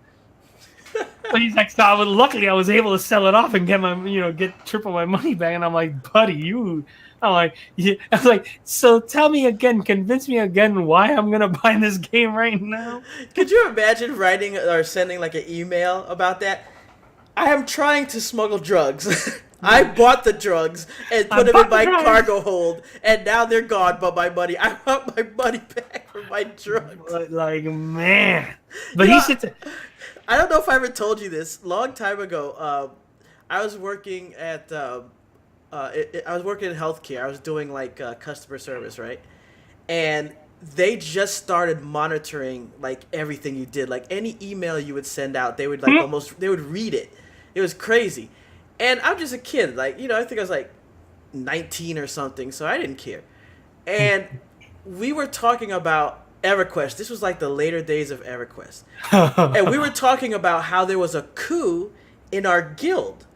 S2: So he's like, so luckily I was able to sell it off and get triple my money back. And I'm like, buddy, I was like, so tell me again, convince me again why I'm going to buy this game right now.
S3: Could you imagine writing or sending like an email about that? I am trying to smuggle drugs. I bought the drugs and put them in my cargo hold, and now they're gone, but my money. I want my money back for my drugs.
S2: Like, man. But he sits.
S3: I don't know if I ever told you this. Long time ago, I was working at I was working in healthcare. I was doing like customer service, right? And they just started monitoring like everything you did. Like any email you would send out, they would they would read it. It was crazy. And I'm just a kid. Like, I think I was like 19 or something, so I didn't care. And we were talking about EverQuest. This was like the later days of EverQuest. And we were talking about how there was a coup in our guild.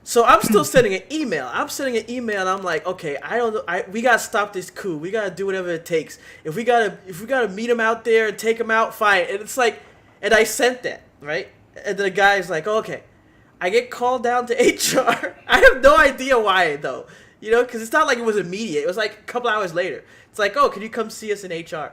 S3: So I'm still sending an email. And I'm like, okay, I don't know. We gotta stop this coup. We gotta do whatever it takes. If we gotta meet him out there and take him out, fine. And it's like, and I sent that, right? And the guy's like, okay. I get called down to HR. I have no idea why though, because it's not like it was immediate. It was like a couple hours later. It's like, oh, can you come see us in HR?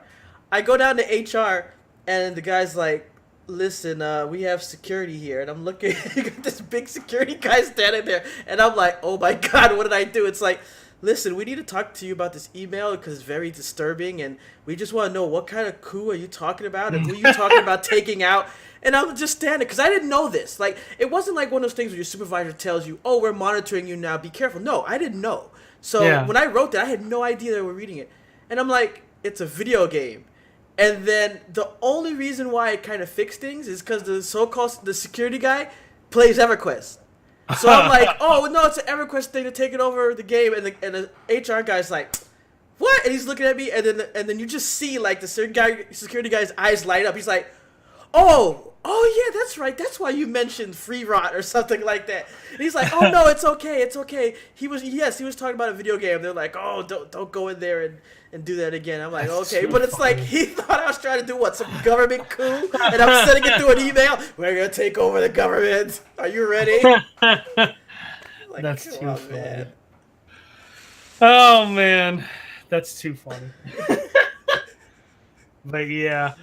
S3: I go down to HR, and the guy's like, listen, we have security here. And I'm looking, you got this big security guy standing there. And I'm like, oh my God, what did I do? It's like, listen, we need to talk to you about this email because it's very disturbing. And we just want to know what kind of coup are you talking about? And who are you talking about taking out? And I'm just standing because I didn't know this. Like, it wasn't like one of those things where your supervisor tells you, oh, we're monitoring you now, be careful. No, I didn't know. So when I wrote that, I had no idea they were reading it. And I'm like, it's a video game. And then the only reason why it kind of fixed things is because the security guy plays EverQuest. So I'm like, oh no, it's an EverQuest thing to take it over the game, and the HR guy's like, what? And he's looking at me, and then you just see like the security guy's eyes light up. He's like, oh yeah, that's right. That's why you mentioned free rot or something like that. And he's like, oh no, it's okay. He was talking about a video game. They're like, oh, don't go in there and do that again. I'm like,
S2: That's
S3: okay,
S2: too
S3: but it's
S2: funny.
S3: like he thought I was trying to do what, some government coup, and I'm sending it through an email. We're gonna take over the government. Are you ready? Like,
S2: That's
S3: come
S2: too
S3: on,
S2: funny.
S3: man.
S2: Oh man, that's too funny. But yeah.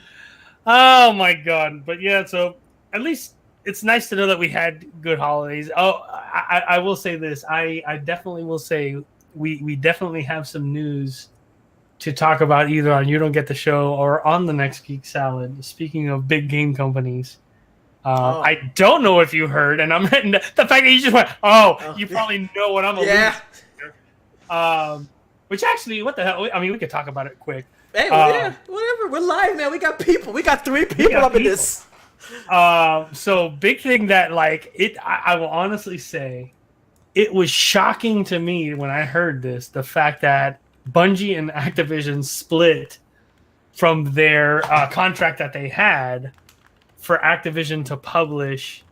S2: Oh my god. But yeah, so at least it's nice to know that we had good holidays. Oh, I will say this. I definitely will say we definitely have some news to talk about either on You Don't Get the Show or on the next Geek Salad. Speaking of big game companies.
S3: Oh.
S2: I don't know if you heard, and I'm the fact that you just went, oh, you probably know what I'm alluding
S3: Yeah.
S2: to. Which actually, what the hell? I mean, we could talk about it quick.
S3: Hey, yeah, whatever. We're live, man. We got people. We got 3 people up in this.
S2: So big thing that like it. I will honestly say, it was shocking to me when I heard this. The fact that Bungie and Activision split from their contract that they had for Activision to publish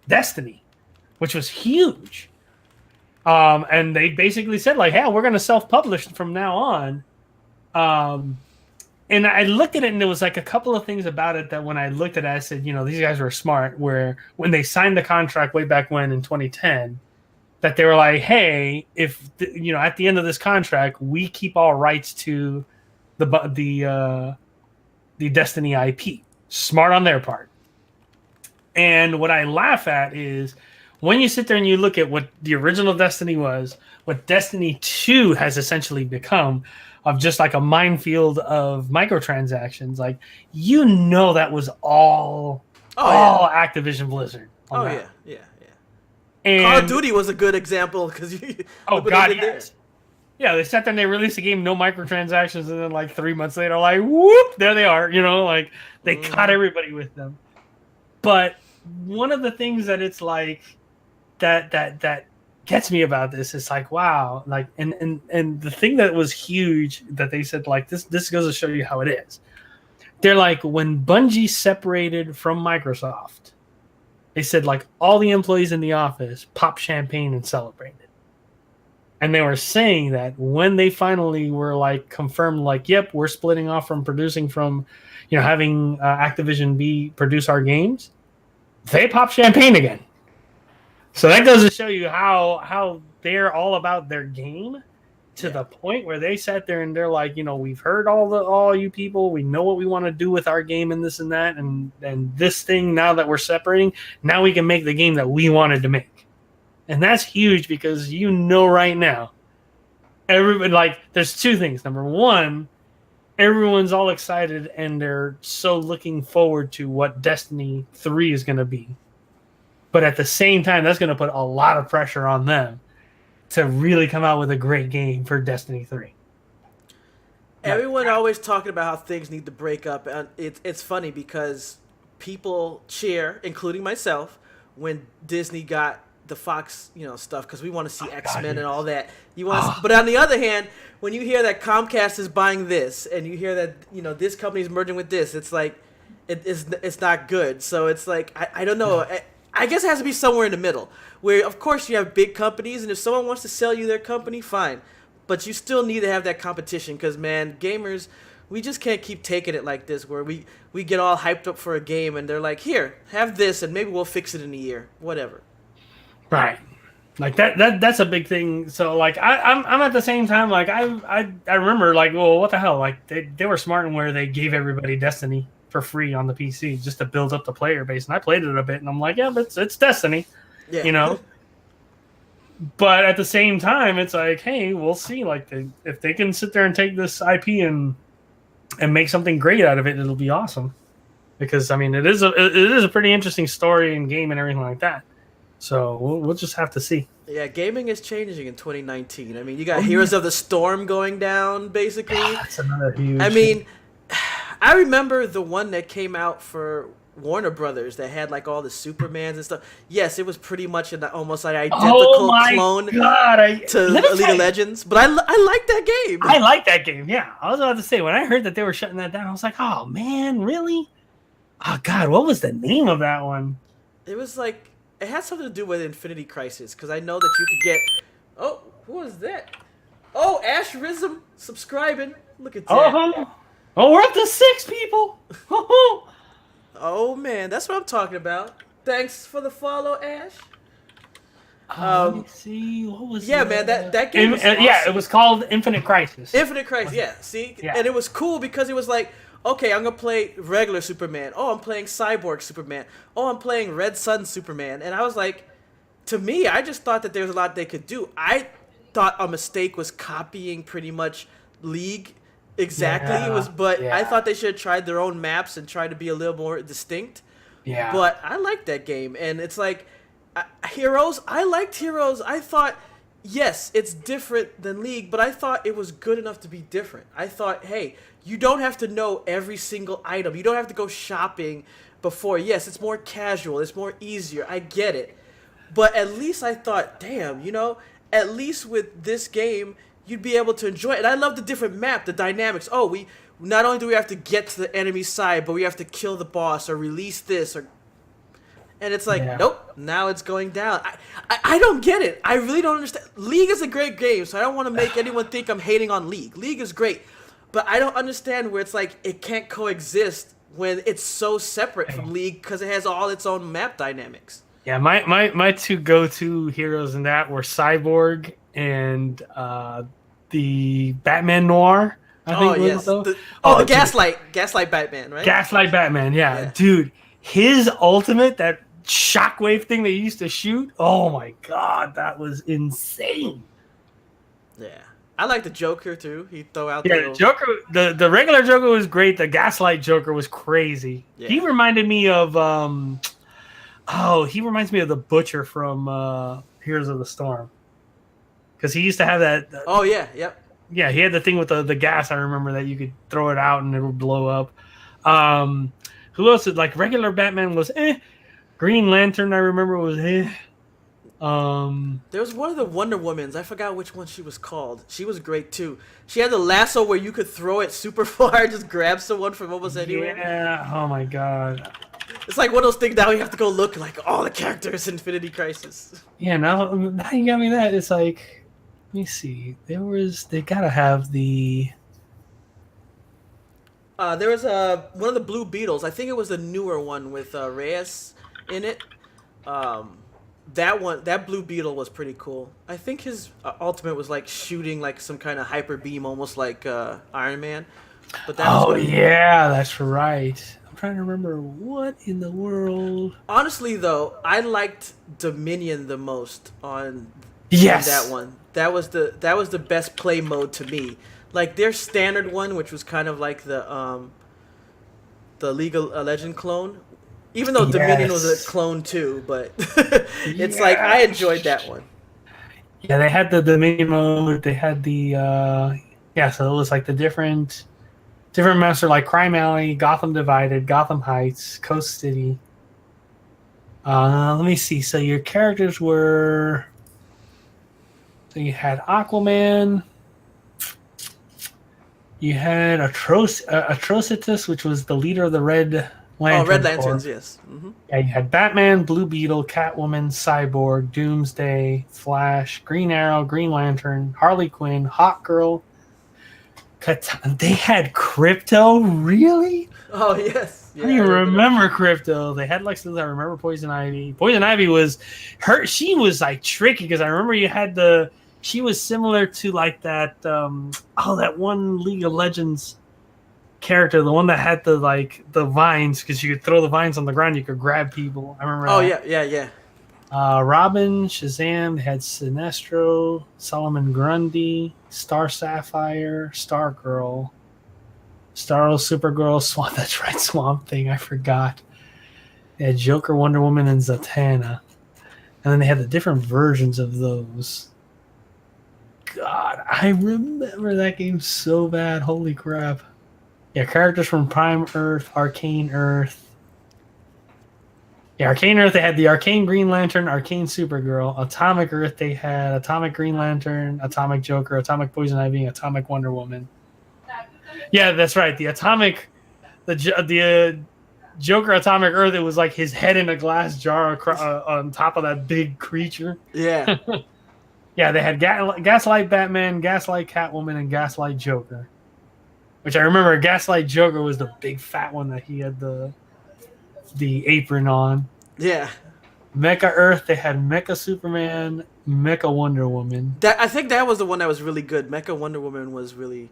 S2: Destiny, which was huge. And they basically said like, hey, we're going to self-publish from now on. And I looked at it, and there was like a couple of things about it that when I looked at it, I said, these guys were smart, where when they signed the contract way back when in 2010, that they were like, hey, if, at the end of this contract, we keep all rights to the Destiny IP. Smart on their part. And what I laugh at is when you sit there and you look at what the original Destiny was, what Destiny 2 has essentially become, of just like a minefield of microtransactions, like that was all Activision Blizzard.
S3: Oh yeah.
S2: And
S3: Call of Duty was a good example because
S2: yes. Yeah, they sat there and they released a game, no microtransactions, and then like 3 months later, like whoop, there they are. Like they caught everybody with them. But one of the things that it's like that gets me about this is like, wow, like and the thing that was huge that they said like this goes to show you how it is. They're like, when Bungie separated from Microsoft, they said like all the employees in the office popped champagne and celebrated. And they were saying that when they finally were like confirmed, like, yep, we're splitting off from producing from, having Activision produce our games, they pop champagne again. So that goes to show you how they're all about their game, to the point where they sat there and they're like, we've heard all you people, we know what we want to do with our game and this and that, and this thing, now that we're separating, now we can make the game that we wanted to make. And that's huge because right now, everybody, like, there's 2 things. Number one, everyone's all excited and they're so looking forward to what Destiny 3 is going to be. But at the same time, that's going to put a lot of pressure on them to really come out with a great game for Destiny 3.
S3: Everyone always talking about how things need to break up. And it's funny because people cheer, including myself, when Disney got the Fox, stuff, because we want to see X-Men and all that. But on the other hand, when you hear that Comcast is buying this, and you hear that this company is merging with this, it's like it's not good. So it's like I don't know. I guess it has to be somewhere in the middle, where of course you have big companies, and if someone wants to sell you their company, fine, but you still need to have that competition, because man, gamers, we just can't keep taking it like this, where we get all hyped up for a game, and they're like, here, have this, and maybe we'll fix it in a year, whatever.
S2: Right, like that's a big thing. So like I'm at the same time, like I remember, like, well, what the hell, like they were smart in where they gave everybody Destiny for free on the PC just to build up the player base, and I played it a bit, and I'm like, yeah, but it's Destiny, But at the same time, it's like, hey, we'll see, like if they can sit there and take this IP and make something great out of it, it'll be awesome. Because I mean, it is a pretty interesting story and game and everything like that. So we'll just have to see.
S3: Yeah, gaming is changing in 2019. I mean, you got Heroes of the Storm going down, basically.
S2: That's another huge.
S3: I mean, I remember the one that came out for Warner Brothers that had like all the Supermans and stuff. Yes, it was pretty much an almost like
S2: Oh
S3: identical
S2: my
S3: clone
S2: god!
S3: to
S2: Let me
S3: League
S2: tell
S3: of
S2: you,
S3: Legends, but I like that game.
S2: I like that game. Yeah, I was about to say when I heard that they were shutting that down, I was like, oh man, really? Oh god, what was the name of that one?
S3: It was like it had something to do with Infinity Crisis because I know that you could get. Oh, who was that? Oh, Ash Rism subscribing. Look at that.
S2: Oh, we're up to 6 people.
S3: Oh man, that's what I'm talking about. Thanks for the follow, Ash.
S2: Let me see. What was
S3: Yeah, man, that game was awesome.
S2: Yeah, it was called Infinite Crisis.
S3: Infinite Crisis, yeah. See?
S2: Yeah.
S3: And it was cool because it was like, okay, I'm going to play regular Superman. Oh, I'm playing Cyborg Superman. Oh, I'm playing Red Sun Superman. And I was like, to me, I just thought that there was a lot they could do. I thought a mistake was copying pretty much League exactly. I thought they should have tried their own maps and tried to be a little more distinct.
S2: Yeah.
S3: But I liked that game. And it's like, Heroes, I liked Heroes. I thought, yes, it's different than League, but I thought it was good enough to be different. I thought, hey, you don't have to know every single item. You don't have to go shopping before. Yes, it's more casual. It's more easier. I get it. But at least I thought, damn, at least with this game, you'd be able to enjoy it. And I love the different map, the dynamics. Oh, we not only do we have to get to the enemy side, but we have to kill the boss or release this or... And it's like, nope, now it's going down. I don't get it. I really don't understand. League is a great game, so I don't want to make anyone think I'm hating on League. League is great. But I don't understand where it's like it can't coexist when it's so separate from League because it has all its own map dynamics.
S2: Yeah, my 2 go-to heroes in that were Cyborg and the Batman Noir. I think
S3: the Gaslight Batman, right?
S2: Gaslight Batman, yeah. Dude, his ultimate, that shockwave thing they used to shoot. Oh my god, that was insane.
S3: Yeah, I like the Joker too. He throw out
S2: the Joker. The regular Joker was great. The Gaslight Joker was crazy. Yeah. He reminded me of he reminds me of the Butcher from Heroes of the Storm, because he used to have that. Yeah, he had the thing with the gas. I remember that you could throw it out and it would blow up. Who else? Like regular Batman was Green Lantern, I remember, was
S3: There was one of the Wonder Womans. I forgot which one she was called. She was great too. She had the lasso where you could throw it super far, just grab someone from almost anywhere.
S2: Yeah. Oh my god.
S3: It's like one of those things. Now you have to go look like all the characters in Infinity Crisis.
S2: Yeah. Now you got me that. It's like, let me see. They gotta have the.
S3: There was one of the Blue Beetles. I think it was the newer one with Reyes in it. That Blue Beetle was pretty cool. I think his ultimate was like shooting like some kind of hyper beam, almost like Iron Man. But
S2: that's right. I'm trying to remember what in the world.
S3: Honestly, though, I liked Dominion the most on that one. That was the best play mode to me. Like their standard one, which was kind of like the League of Legends clone. Even though Dominion was a clone too, but it's like I enjoyed that one.
S2: Yeah, they had the Dominion mode. They had the so it was like the different maps are like Crime Alley, Gotham Divided, Gotham Heights, Coast City. Let me see. So your characters were. So you had Aquaman. You had Atrocitus, which was the leader of the Red Lantern.
S3: Red Lanterns, yes. Mm-hmm.
S2: Yeah, you had Batman, Blue Beetle, Catwoman, Cyborg, Doomsday, Flash, Green Arrow, Green Lantern, Harley Quinn, Hawkgirl. They had Crypto? Really?
S3: Oh, yes.
S2: Yeah, I don't even remember Crypto. They had Lex Luthor. I remember Poison Ivy. Poison Ivy was her. She was like tricky because I remember you had the. She was similar to like that. That one League of Legends character, the one that had the vines, because you could throw the vines on the ground, you could grab people. I remember.
S3: Oh that. yeah.
S2: Robin, Shazam, they had Sinestro, Solomon Grundy, Star Sapphire, Stargirl, Starro, Supergirl, Swamp. That's right, Swamp Thing. I forgot. They had Joker, Wonder Woman, and Zatanna, and then they had the different versions of those. God, I remember that game so bad. Holy crap. Yeah, characters from Prime Earth, Arcane Earth. Yeah, Arcane Earth, they had the Arcane Green Lantern, Arcane Supergirl. Atomic Earth, they had Atomic Green Lantern, Atomic Joker, Atomic Poison Ivy, Atomic Wonder Woman. Yeah, that's right. The Joker Atomic Earth, it was like his head in a glass jar on top of that big creature.
S3: Yeah.
S2: Yeah, they had Gaslight Batman, Gaslight Catwoman, and Gaslight Joker. Which I remember Gaslight Joker was the big fat one that he had the apron on.
S3: Yeah.
S2: Mecha Earth, they had Mecha Superman, Mecha Wonder Woman.
S3: I think that was the one that was really good. Mecha Wonder Woman was really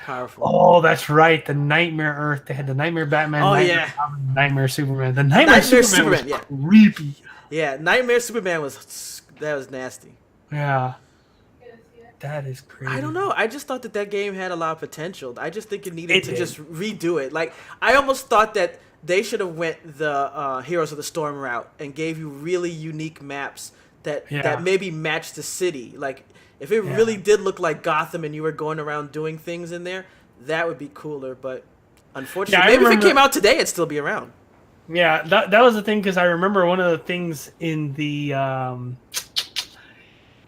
S3: powerful.
S2: Oh, that's right. The Nightmare Earth, they had the Nightmare Batman, Nightmare Superman. The Nightmare Superman was creepy.
S3: Yeah, Nightmare Superman was nasty.
S2: Yeah. That is crazy.
S3: I don't know. I just thought that game had a lot of potential. I just think it needed to just redo it. Like, I almost thought that they should have went the Heroes of the Storm route and gave you really unique maps that maybe matched the city. Like, if it really did look like Gotham and you were going around doing things in there, that would be cooler. But unfortunately, maybe if it came out today, it'd still be around.
S2: Yeah, that was the thing, because I remember one of the things in the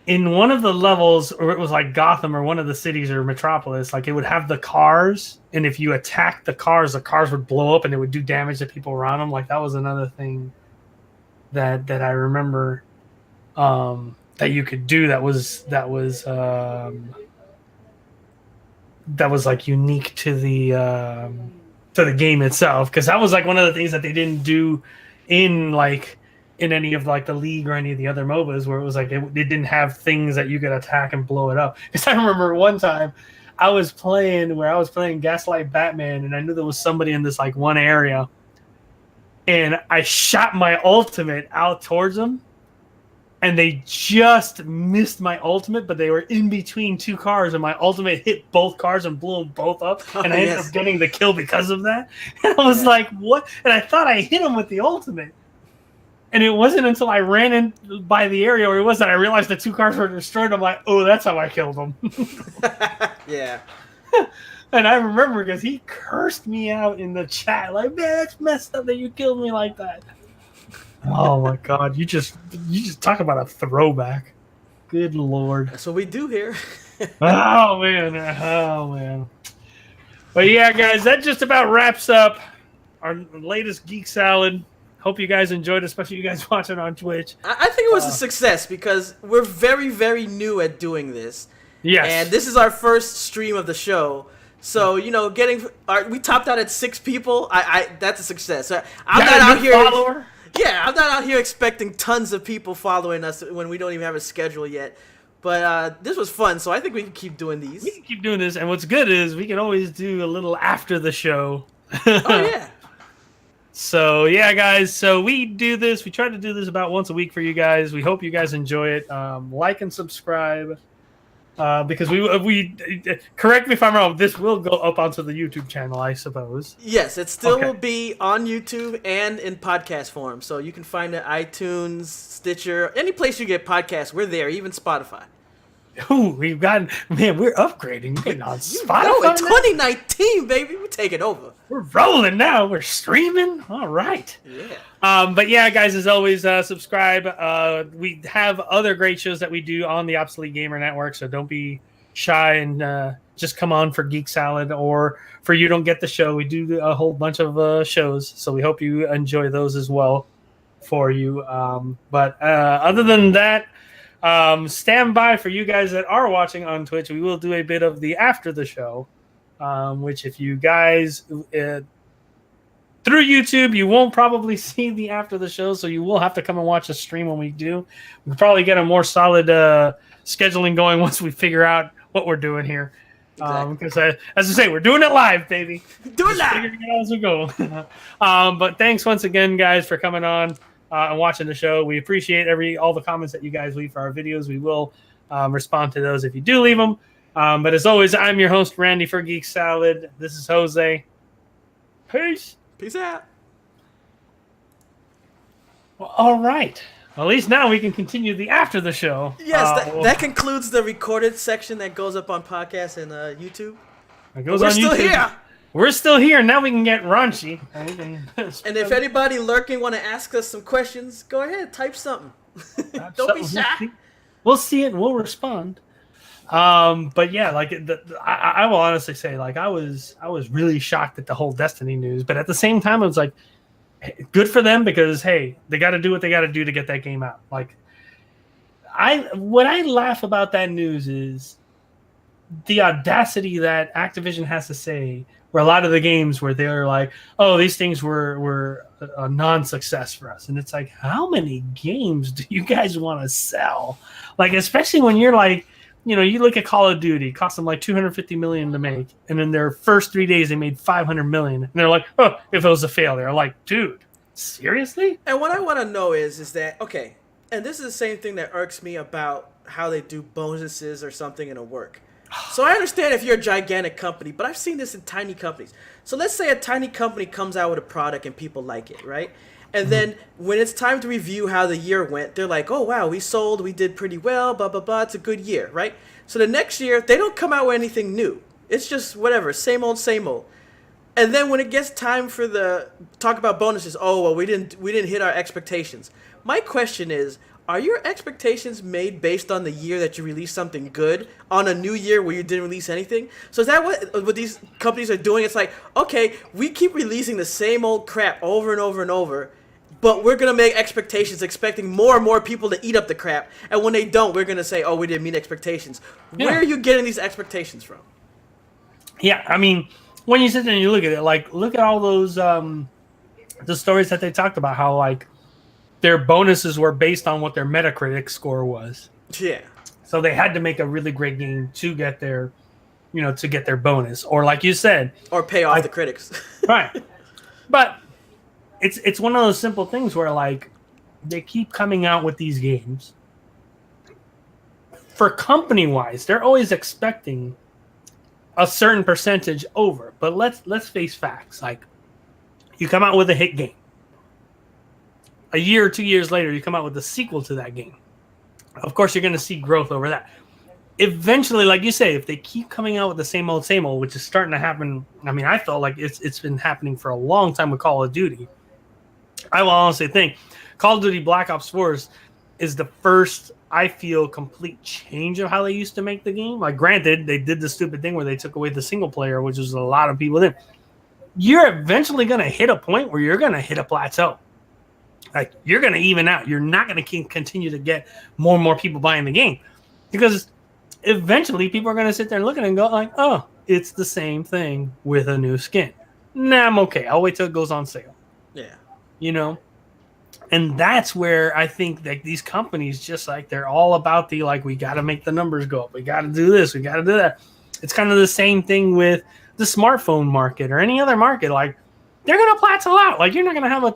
S2: in one of the levels, or it was like Gotham or one of the cities or Metropolis, like it would have the cars, and if you attacked the cars would blow up and it would do damage to people around them. Like, that was another thing that I remember that you could do that was like unique to the game itself, because that was like one of the things that they didn't do in any of like the League or any of the other MOBAs, where it was like it didn't have things that you could attack and blow it up. Because I remember one time I was playing Gaslight Batman, and I knew there was somebody in this like one area, and I shot my ultimate out towards them, and they just missed my ultimate, but they were in between two cars, and my ultimate hit both cars and blew them both up, and I ended up getting the kill because of that. And I was like, what? And I thought I hit him with the ultimate. And it wasn't until I ran in by the area where he was that I realized the two cars were destroyed. I'm like, oh, that's how I killed him.
S3: Yeah.
S2: And I remember because he cursed me out in the chat, like, man, it's messed up that you killed me like that. Oh my God, you just talk about a throwback. Good Lord.
S3: That's what we do here.
S2: Oh man. But yeah, guys, that just about wraps up our latest Geek Salad. Hope you guys enjoyed, especially you guys watching on Twitch.
S3: I think it was a success because we're very, very new at doing this.
S2: Yes.
S3: And this is our first stream of the show. So, we topped out at 6 people. That's a success. I'm not out here.
S2: Follower?
S3: Yeah, I'm not out here expecting tons of people following us when we don't even have a schedule yet. But this was fun, so I think we can keep doing these.
S2: We can keep doing this, and what's good is we can always do a little after the show.
S3: Oh, yeah.
S2: So, yeah, guys, so we do this. We try to do this about once a week for you guys. We hope you guys enjoy it. Like and subscribe, because we correct me if I'm wrong, this will go up onto the YouTube channel, I suppose.
S3: Yes, it still will be on YouTube and in podcast form. So you can find it iTunes, Stitcher, any place you get podcasts. We're there, even Spotify.
S2: Ooh, we're upgrading. We're getting on Spotify.
S3: No, in 2019, baby, we're taking over.
S2: We're rolling now. We're streaming. All right.
S3: Yeah.
S2: But yeah, guys, as always, subscribe. We have other great shows that we do on the Obsolete Gamer Network, so don't be shy and just come on for Geek Salad, or for You Don't Get the Show. We do a whole bunch of shows, so we hope you enjoy those as well for you. But other than that, stand by for you guys that are watching on Twitch. We will do a bit of the after the show, which if you guys through YouTube, you won't probably see the after the show, so you will have to come and watch the stream when we do. We'll probably get a more solid scheduling going once we figure out what we're doing here.
S3: Exactly.
S2: Because as I say, we're doing it live, baby.
S3: Do it live.
S2: Figuring it out as we go. But thanks once again, guys, for coming on and watching the show. We appreciate all the comments that you guys leave for our videos. We will respond to those if you do leave them. But as always, I'm your host, Randy, for Geek Salad. This is Jose. Peace.
S3: Peace out.
S2: Well, all right. Well, at least now we can continue the after the show.
S3: Yes, that concludes the recorded section that goes up on podcasts and YouTube.
S2: It goes
S3: We're
S2: on
S3: still
S2: YouTube.
S3: here.
S2: we're still here. Now we can get raunchy.
S3: And if anybody lurking want to ask us some questions, go ahead, type something. Don't be shy.
S2: We'll see it and we'll respond. But yeah, like I will honestly say, like I was really shocked at the whole Destiny news, but at the same time, it was like, good for them because hey, they got to do what they got to do to get that game out. Like, what I laugh about that news is the audacity that Activision has to say, where a lot of the games where they're like, oh, these things were a non-success for us, and it's like, how many games do you guys want to sell? Like, especially when you're like, you know, you look at Call of Duty, it cost them like $250 million to make, and in their first 3 days they made $500 million, and they're like, oh, if it was a failure, I'm like, dude, seriously?
S3: And what I want to know is that okay, and this is the same thing that irks me about how they do bonuses or something in a work. So I understand if you're a gigantic company, but I've seen this in tiny companies. So let's say a tiny company comes out with a product and people like it, right? And then when it's time to review how the year went, they're like, oh, wow, we did pretty well, blah, blah, blah. It's a good year, right? So the next year, they don't come out with anything new. It's just whatever, same old, same old. And then when it gets time for the talk about bonuses, oh, well, we didn't hit our expectations. My question is, are your expectations made based on the year that you released something good on a new year where you didn't release anything? So is that what these companies are doing? It's like, okay, we keep releasing the same old crap over and over and over, but we're going to make expectations expecting more and more people to eat up the crap. And when they don't, we're going to say, oh, we didn't meet expectations. Yeah. Where are you getting these expectations from?
S2: Yeah, I mean, when you sit there and you look at it, like, look at all those the stories that they talked about, how, like, their bonuses were based on what their Metacritic score was.
S3: Yeah.
S2: So they had to make a really great game to get their, you know, to get their bonus. Or like you said.
S3: Or pay off the critics.
S2: Right. But it's one of those simple things where, like, they keep coming out with these games. For company-wise, they're always expecting a certain percentage over. But let's face facts. Like, you come out with a hit game. A year or 2 years later, you come out with a sequel to that game. Of course, you're going to see growth over that. Eventually, like you say, if they keep coming out with the same old, which is starting to happen, I mean, I felt like it's been happening for a long time with Call of Duty. I will honestly think Call of Duty Black Ops 4 is the first, I feel, complete change of how they used to make the game. Like, granted, they did the stupid thing where they took away the single player, which was a lot of people then. You're eventually going to hit a point where you're going to hit a plateau. Like, you're going to even out. You're not going to continue to get more and more people buying the game. Because eventually people are going to sit there and look at it and go like, oh, it's the same thing with a new skin. Nah, I'm okay. I'll wait till it goes on sale.
S3: Yeah.
S2: You know? And that's where I think that these companies just like, they're all about the, like, we got to make the numbers go up. We got to do this. We got to do that. It's kind of the same thing with the smartphone market or any other market. Like, they're going to plateau out. Like, you're not going to have a,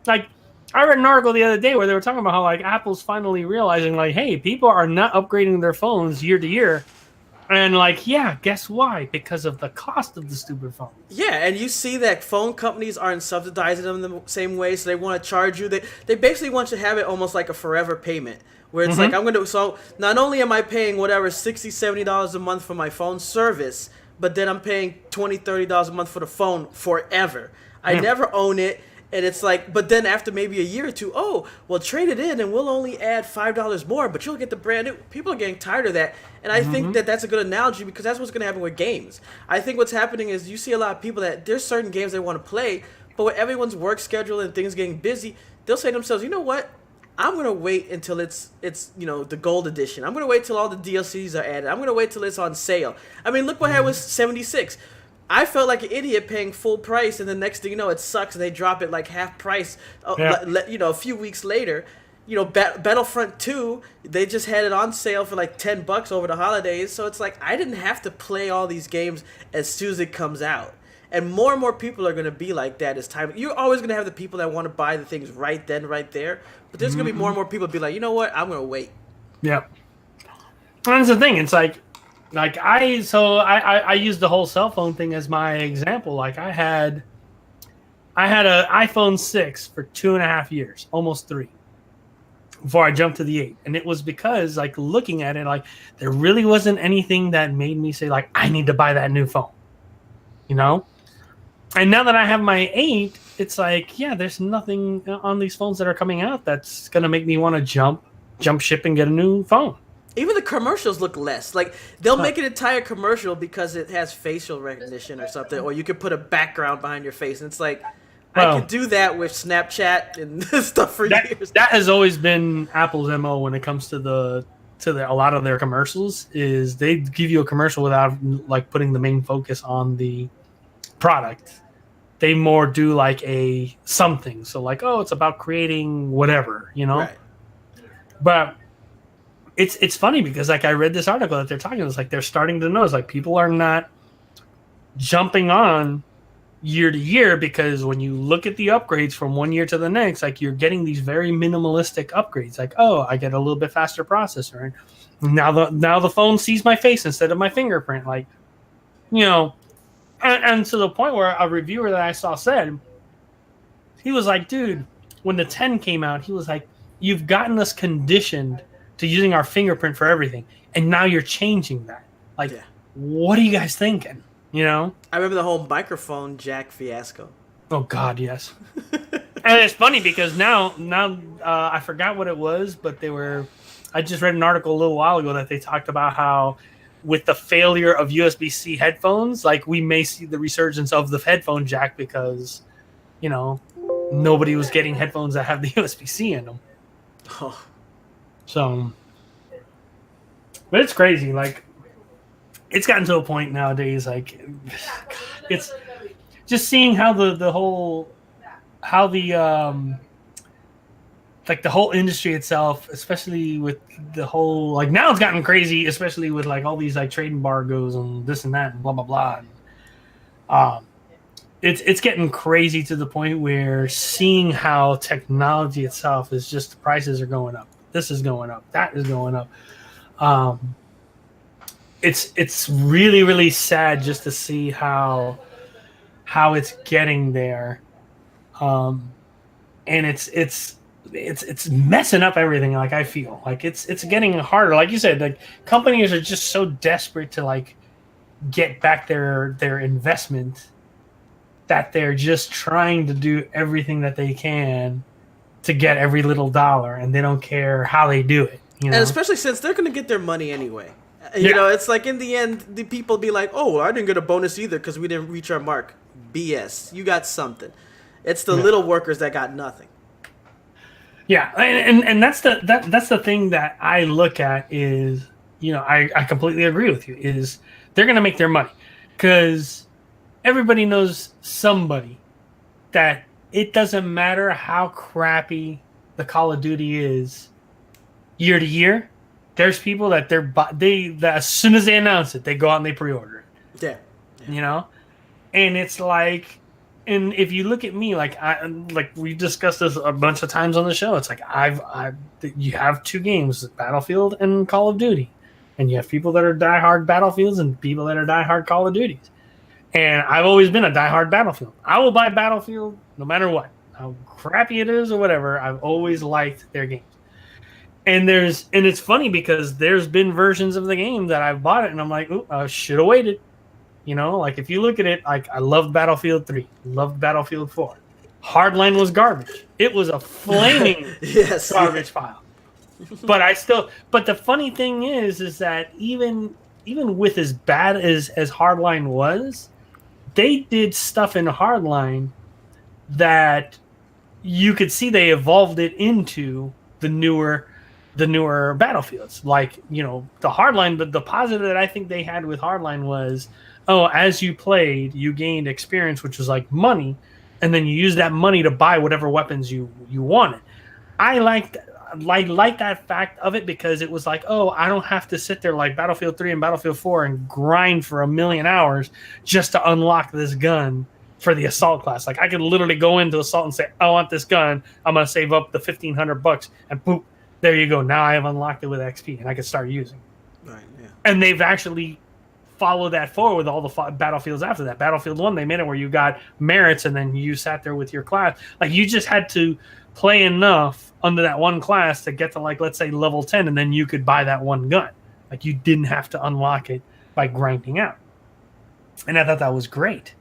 S2: like, I read an article the other day where they were talking about how, like, Apple's finally realizing, like, hey, people are not upgrading their phones year to year. And, like, yeah, guess why? Because of the cost of the stupid phone.
S3: Yeah, and you see that phone companies aren't subsidizing them the same way, so they want to charge you. They basically want you to have it almost like a forever payment, where it's like, I'm going to, so not only am I paying whatever, $60, $70 a month for my phone service, but then I'm paying $20, $30 a month for the phone forever. I never own it. And it's like, but then after maybe a year or two, oh, well, trade it in and we'll only add $5 more, but you'll get the brand new. People are getting tired of that. And I think that that's a good analogy because that's what's going to happen with games. I think what's happening is you see a lot of people that there's certain games they want to play, but with everyone's work schedule and things getting busy, they'll say to themselves, you know what? I'm going to wait until it's you know, the gold edition. I'm going to wait till all the DLCs are added. I'm going to wait till it's on sale. I mean, look what happened with 76. I felt like an idiot paying full price, and the next thing you know, it sucks, and they drop it like half price. You know, a few weeks later, you know, Battlefront 2, they just had it on sale for like $10 over the holidays. So it's like I didn't have to play all these games as soon as it comes out. And more people are going to be like that as time. You're always going to have the people that want to buy the things right then, right there. But there's going to be more and more people be like, you know what, I'm going to wait.
S2: Yeah. And that's the thing. It's like I used the whole cell phone thing as my example. Like I had an iPhone 6 for 2.5 years, almost 3, before I jumped to the 8. And it was because, like, looking at it, like, there really wasn't anything that made me say, like, I need to buy that new phone. You know? And now that I have my 8, it's like, yeah, there's nothing on these phones that are coming out that's gonna make me want to jump ship and get a new phone.
S3: Even the commercials look less. Like they'll make an entire commercial because it has facial recognition or something, or you could put a background behind your face, and it's like I could do that with Snapchat and stuff for years.
S2: That has always been Apple's MO when it comes to a lot of their commercials. Is they give you a commercial without like putting the main focus on the product. They more do like a something. So like, oh, it's about creating whatever, you know.
S3: Right.
S2: But it's funny because like I read this article that they're talking. It's like they're starting to notice like people are not jumping on year to year, because when you look at the upgrades from one year to the next, like you're getting these very minimalistic upgrades. Like, oh, I get a little bit faster processor, and now the phone sees my face instead of my fingerprint. Like, you know, and to the point where a reviewer that I saw said, he was like, dude, when the 10 came out, he was like, you've gotten us conditioned to using our fingerprint for everything, and now you're changing that. Like, what are you guys thinking? You know?
S3: I remember the whole microphone jack fiasco.
S2: Oh, God, yes. And it's funny because now I forgot what it was, but I just read an article a little while ago that they talked about how with the failure of USB-C headphones, like we may see the resurgence of the headphone jack because, you know, nobody was getting headphones that have the USB-C in them.
S3: Oh.
S2: So, but it's crazy. Like, it's gotten to a point nowadays, like, it's just seeing how the whole industry itself, especially with the whole, like, now it's gotten crazy, especially with like all these like trade embargoes and this and that and blah blah blah. It's getting crazy to the point where seeing how technology itself is just, the prices are going up. This is going up. That is going up. It's really, really sad just to see how it's getting there, and it's messing up everything. Like, I feel like it's getting harder. Like you said, like companies are just so desperate to like get back their investment that they're just trying to do everything that they can to get every little dollar, and they don't care how they do it. You know?
S3: And especially since they're going to get their money anyway. You know, it's like in the end, the people be like, oh, I didn't get a bonus either because we didn't reach our mark. BS. You got something. It's the little workers that got nothing.
S2: Yeah, and that's the thing that I look at is, you know, I completely agree with you, is they're going to make their money because everybody knows somebody that it doesn't matter how crappy the Call of Duty is year to year. There's people that that as soon as they announce it, they go out and they pre-order it.
S3: Yeah.
S2: You know, and it's like, and if you look at me, like we discussed this a bunch of times on the show. It's like you have two games, Battlefield and Call of Duty, and you have people that are diehard Battlefields and people that are diehard Call of Duties. And I've always been a diehard Battlefield. I will buy Battlefield no matter what, how crappy it is or whatever. I've always liked their games. And it's funny because there's been versions of the game that I've bought it and I'm like, ooh, I should have waited. You know, like if you look at it, like I loved Battlefield 3, loved Battlefield 4. Hardline was garbage. It was a flaming garbage pile. But the funny thing is that even with as bad as Hardline was, they did stuff in Hardline that you could see they evolved it into the newer Battlefields. Like, you know, the Hardline, the positive that I think they had with Hardline was, oh, as you played, you gained experience, which was like money, and then you use that money to buy whatever weapons you wanted. I liked that fact of it because it was like, oh, I don't have to sit there like Battlefield 3 and Battlefield 4 and grind for 1,000,000 hours just to unlock this gun for the assault class. Like I could literally go into assault and say, I want this gun. I'm going to save up the $1,500 and boop, there you go. Now I have unlocked it with XP and I can start using it.
S3: Right, yeah.
S2: And they've actually followed that forward with all the Battlefields after that. Battlefield 1, they made it where you got merits and then you sat there with your class. Like you just had to play enough under that one class to get to, like, let's say level 10, and then you could buy that one gun. Like you didn't have to unlock it by grinding out. And I thought that was great.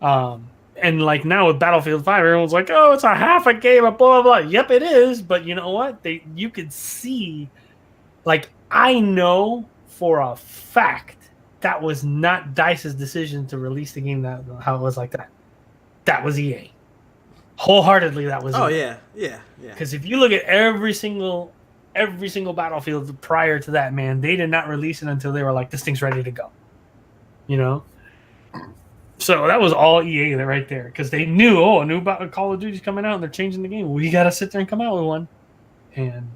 S2: And like now with Battlefield 5, everyone's like, "Oh, it's a half a game of blah blah blah." Yep, it is. But you know what? You could see, like, I know for a fact that was not DICE's decision to release the game that how it was like that. That was EA. Wholeheartedly, that was
S3: Oh
S2: EA.
S3: yeah.
S2: Because if you look at every single Battlefield prior to that, man, they did not release it until they were like, "This thing's ready to go." You know. So that was all EA right there because they knew, a new Call of Duty's coming out and they're changing the game. We got to sit there and come out with one, and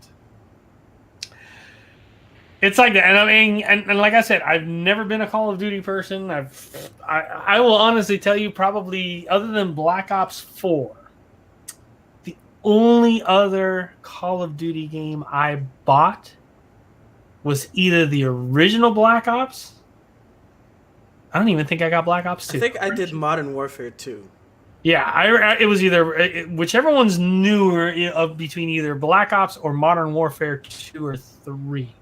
S2: it's like that. And I mean, and like I said, I've never been a Call of Duty person. I will honestly tell you, probably other than Black Ops 4, the only other Call of Duty game I bought was either the original Black Ops. I don't even think I got Black Ops 2.
S3: I think I did Modern Warfare 2.
S2: Yeah, it was either whichever one's newer of between either Black Ops or Modern Warfare 2 or 3.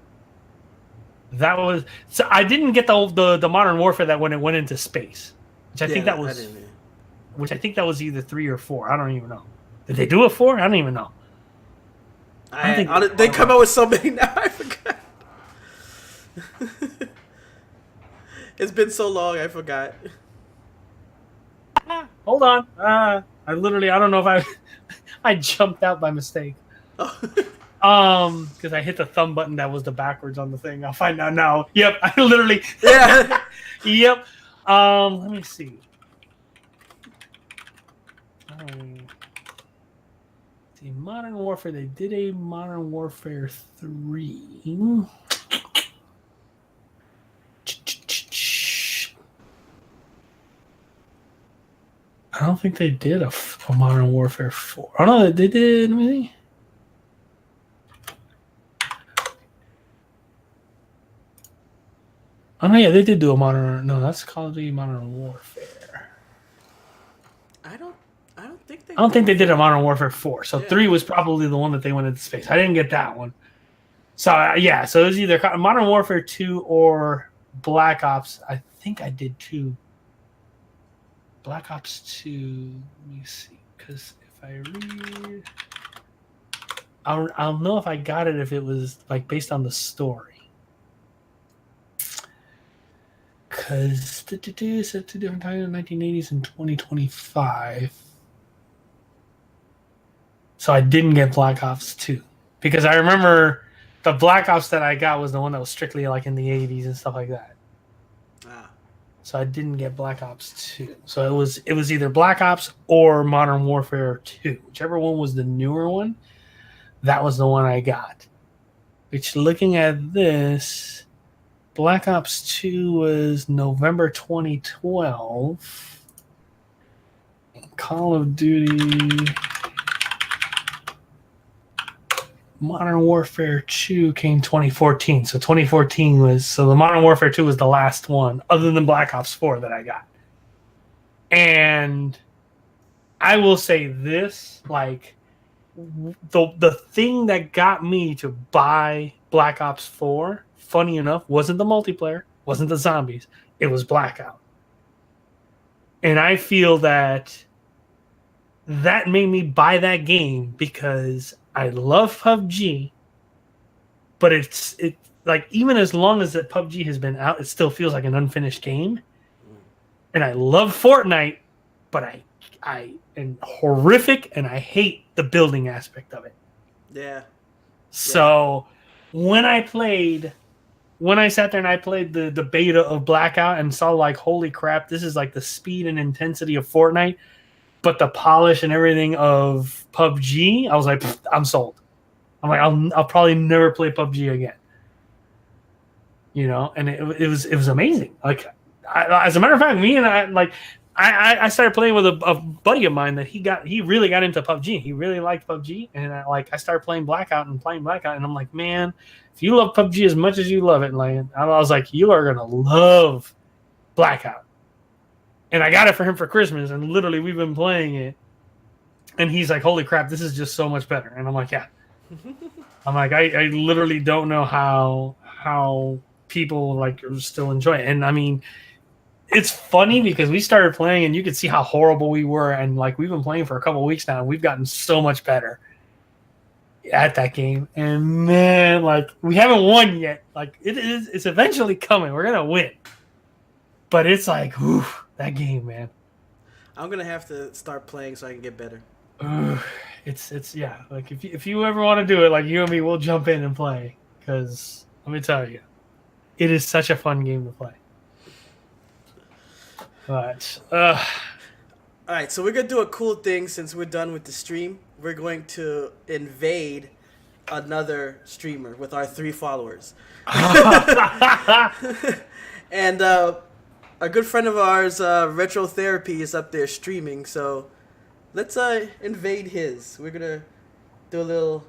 S2: That was so I didn't get the Modern Warfare that when it went into space, which I think that was either 3 or 4. I don't even know. Did they do a 4? I don't even know.
S3: I don't think they come out with so many now. I forgot. It's been so long, I forgot.
S2: Hold on. I don't know if I jumped out by mistake. Because I hit the thumb button that was the backwards on the thing. I'll find out now. Yep, I literally.
S3: Yeah.
S2: Yep. Let me see. See, Modern Warfare. They did a Modern Warfare 3. I don't think they did a Modern Warfare 4. Oh, no, they did. Let me see. Oh, no, yeah, they did do a Modern... No, that's Call of Duty Modern Warfare.
S3: I don't think they...
S2: I don't think they did a Modern Warfare 4. So 3 was probably the one that they went into space. I didn't get that one. So, yeah, so it was either Modern Warfare 2 or Black Ops. I think I did 2. Black Ops 2, let me see, because if I read, I'll know if I got it if it was like based on the story. Because set 2 different times in the 1980s and 2025. So I didn't get Black Ops 2 because I remember the Black Ops that I got was the one that was strictly like in the 80s and stuff like that. So I didn't get Black Ops 2. So it was either Black Ops or Modern Warfare 2. Whichever one was the newer one, that was the one I got. Which, looking at this, Black Ops 2 was November 2012. And Call of Duty Modern Warfare 2 came 2014. So 2014 was... So the Modern Warfare 2 was the last one, other than Black Ops 4 that I got. And I will say this, like, the thing that got me to buy Black Ops 4, funny enough, wasn't the multiplayer, wasn't the zombies. It was Blackout. And I feel that made me buy that game because I love PUBG, but it's like even as long as that PUBG has been out, it still feels like an unfinished game. And I love Fortnite, but I am horrific and I hate the building aspect of it.
S3: Yeah.
S2: So when I sat there and I played the beta of Blackout and saw like, holy crap, this is like the speed and intensity of Fortnite, but the polish and everything of PUBG, I was like, I'm sold. I'm like, I'll probably never play PUBG again. You know, and it was amazing. Like, as a matter of fact, me and I started playing with a buddy of mine that he really got into PUBG. He really liked PUBG, and I started playing Blackout, and I'm like, man, if you love PUBG as much as you love it, like, I was like, you are gonna love Blackout. And I got it for him for Christmas, and literally we've been playing it. And he's like, holy crap, this is just so much better. And I'm like, yeah. I'm like, I literally don't know how people like still enjoy it. And I mean, it's funny because we started playing and you could see how horrible we were, and like we've been playing for a couple of weeks now and we've gotten so much better at that game. And man, like we haven't won yet. Like it's eventually coming. We're gonna win. But it's like, ooh, that game, man.
S3: I'm gonna have to start playing so I can get better.
S2: It's yeah. Like if you ever want to do it, like you and me, we'll jump in and play. Because let me tell you, it is such a fun game to play. But
S3: all right, so we're gonna do a cool thing since we're done with the stream. We're going to invade another streamer with our 3 followers. And a good friend of ours, Retro Therapy, is up there streaming. So let's invade his. We're gonna do a little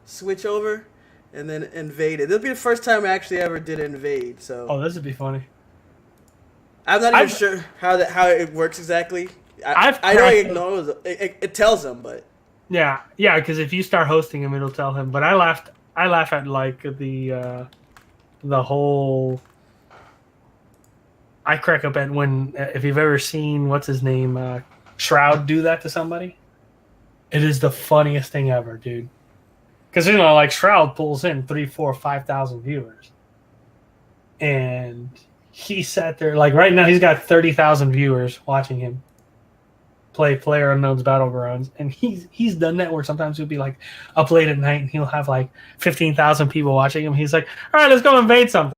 S3: switch over and then invade it. It'll be the first time I actually ever did invade. So
S2: this would be funny.
S3: I'm not even sure how it works exactly. I don't even know. It tells him, but
S2: yeah, because if you start hosting him, it'll tell him. But I laugh at like the whole. I crack up at when if you've ever seen what's his name Shroud do that to somebody. It is the funniest thing ever, dude. Because like Shroud pulls in 3, 4, 5,000 viewers, and he sat there like right now he's got 30,000 viewers watching him play PlayerUnknown's Battlegrounds, and he's done that where sometimes he'll be like up late at night and he'll have like 15,000 people watching him. He's like, all right, let's go invade something.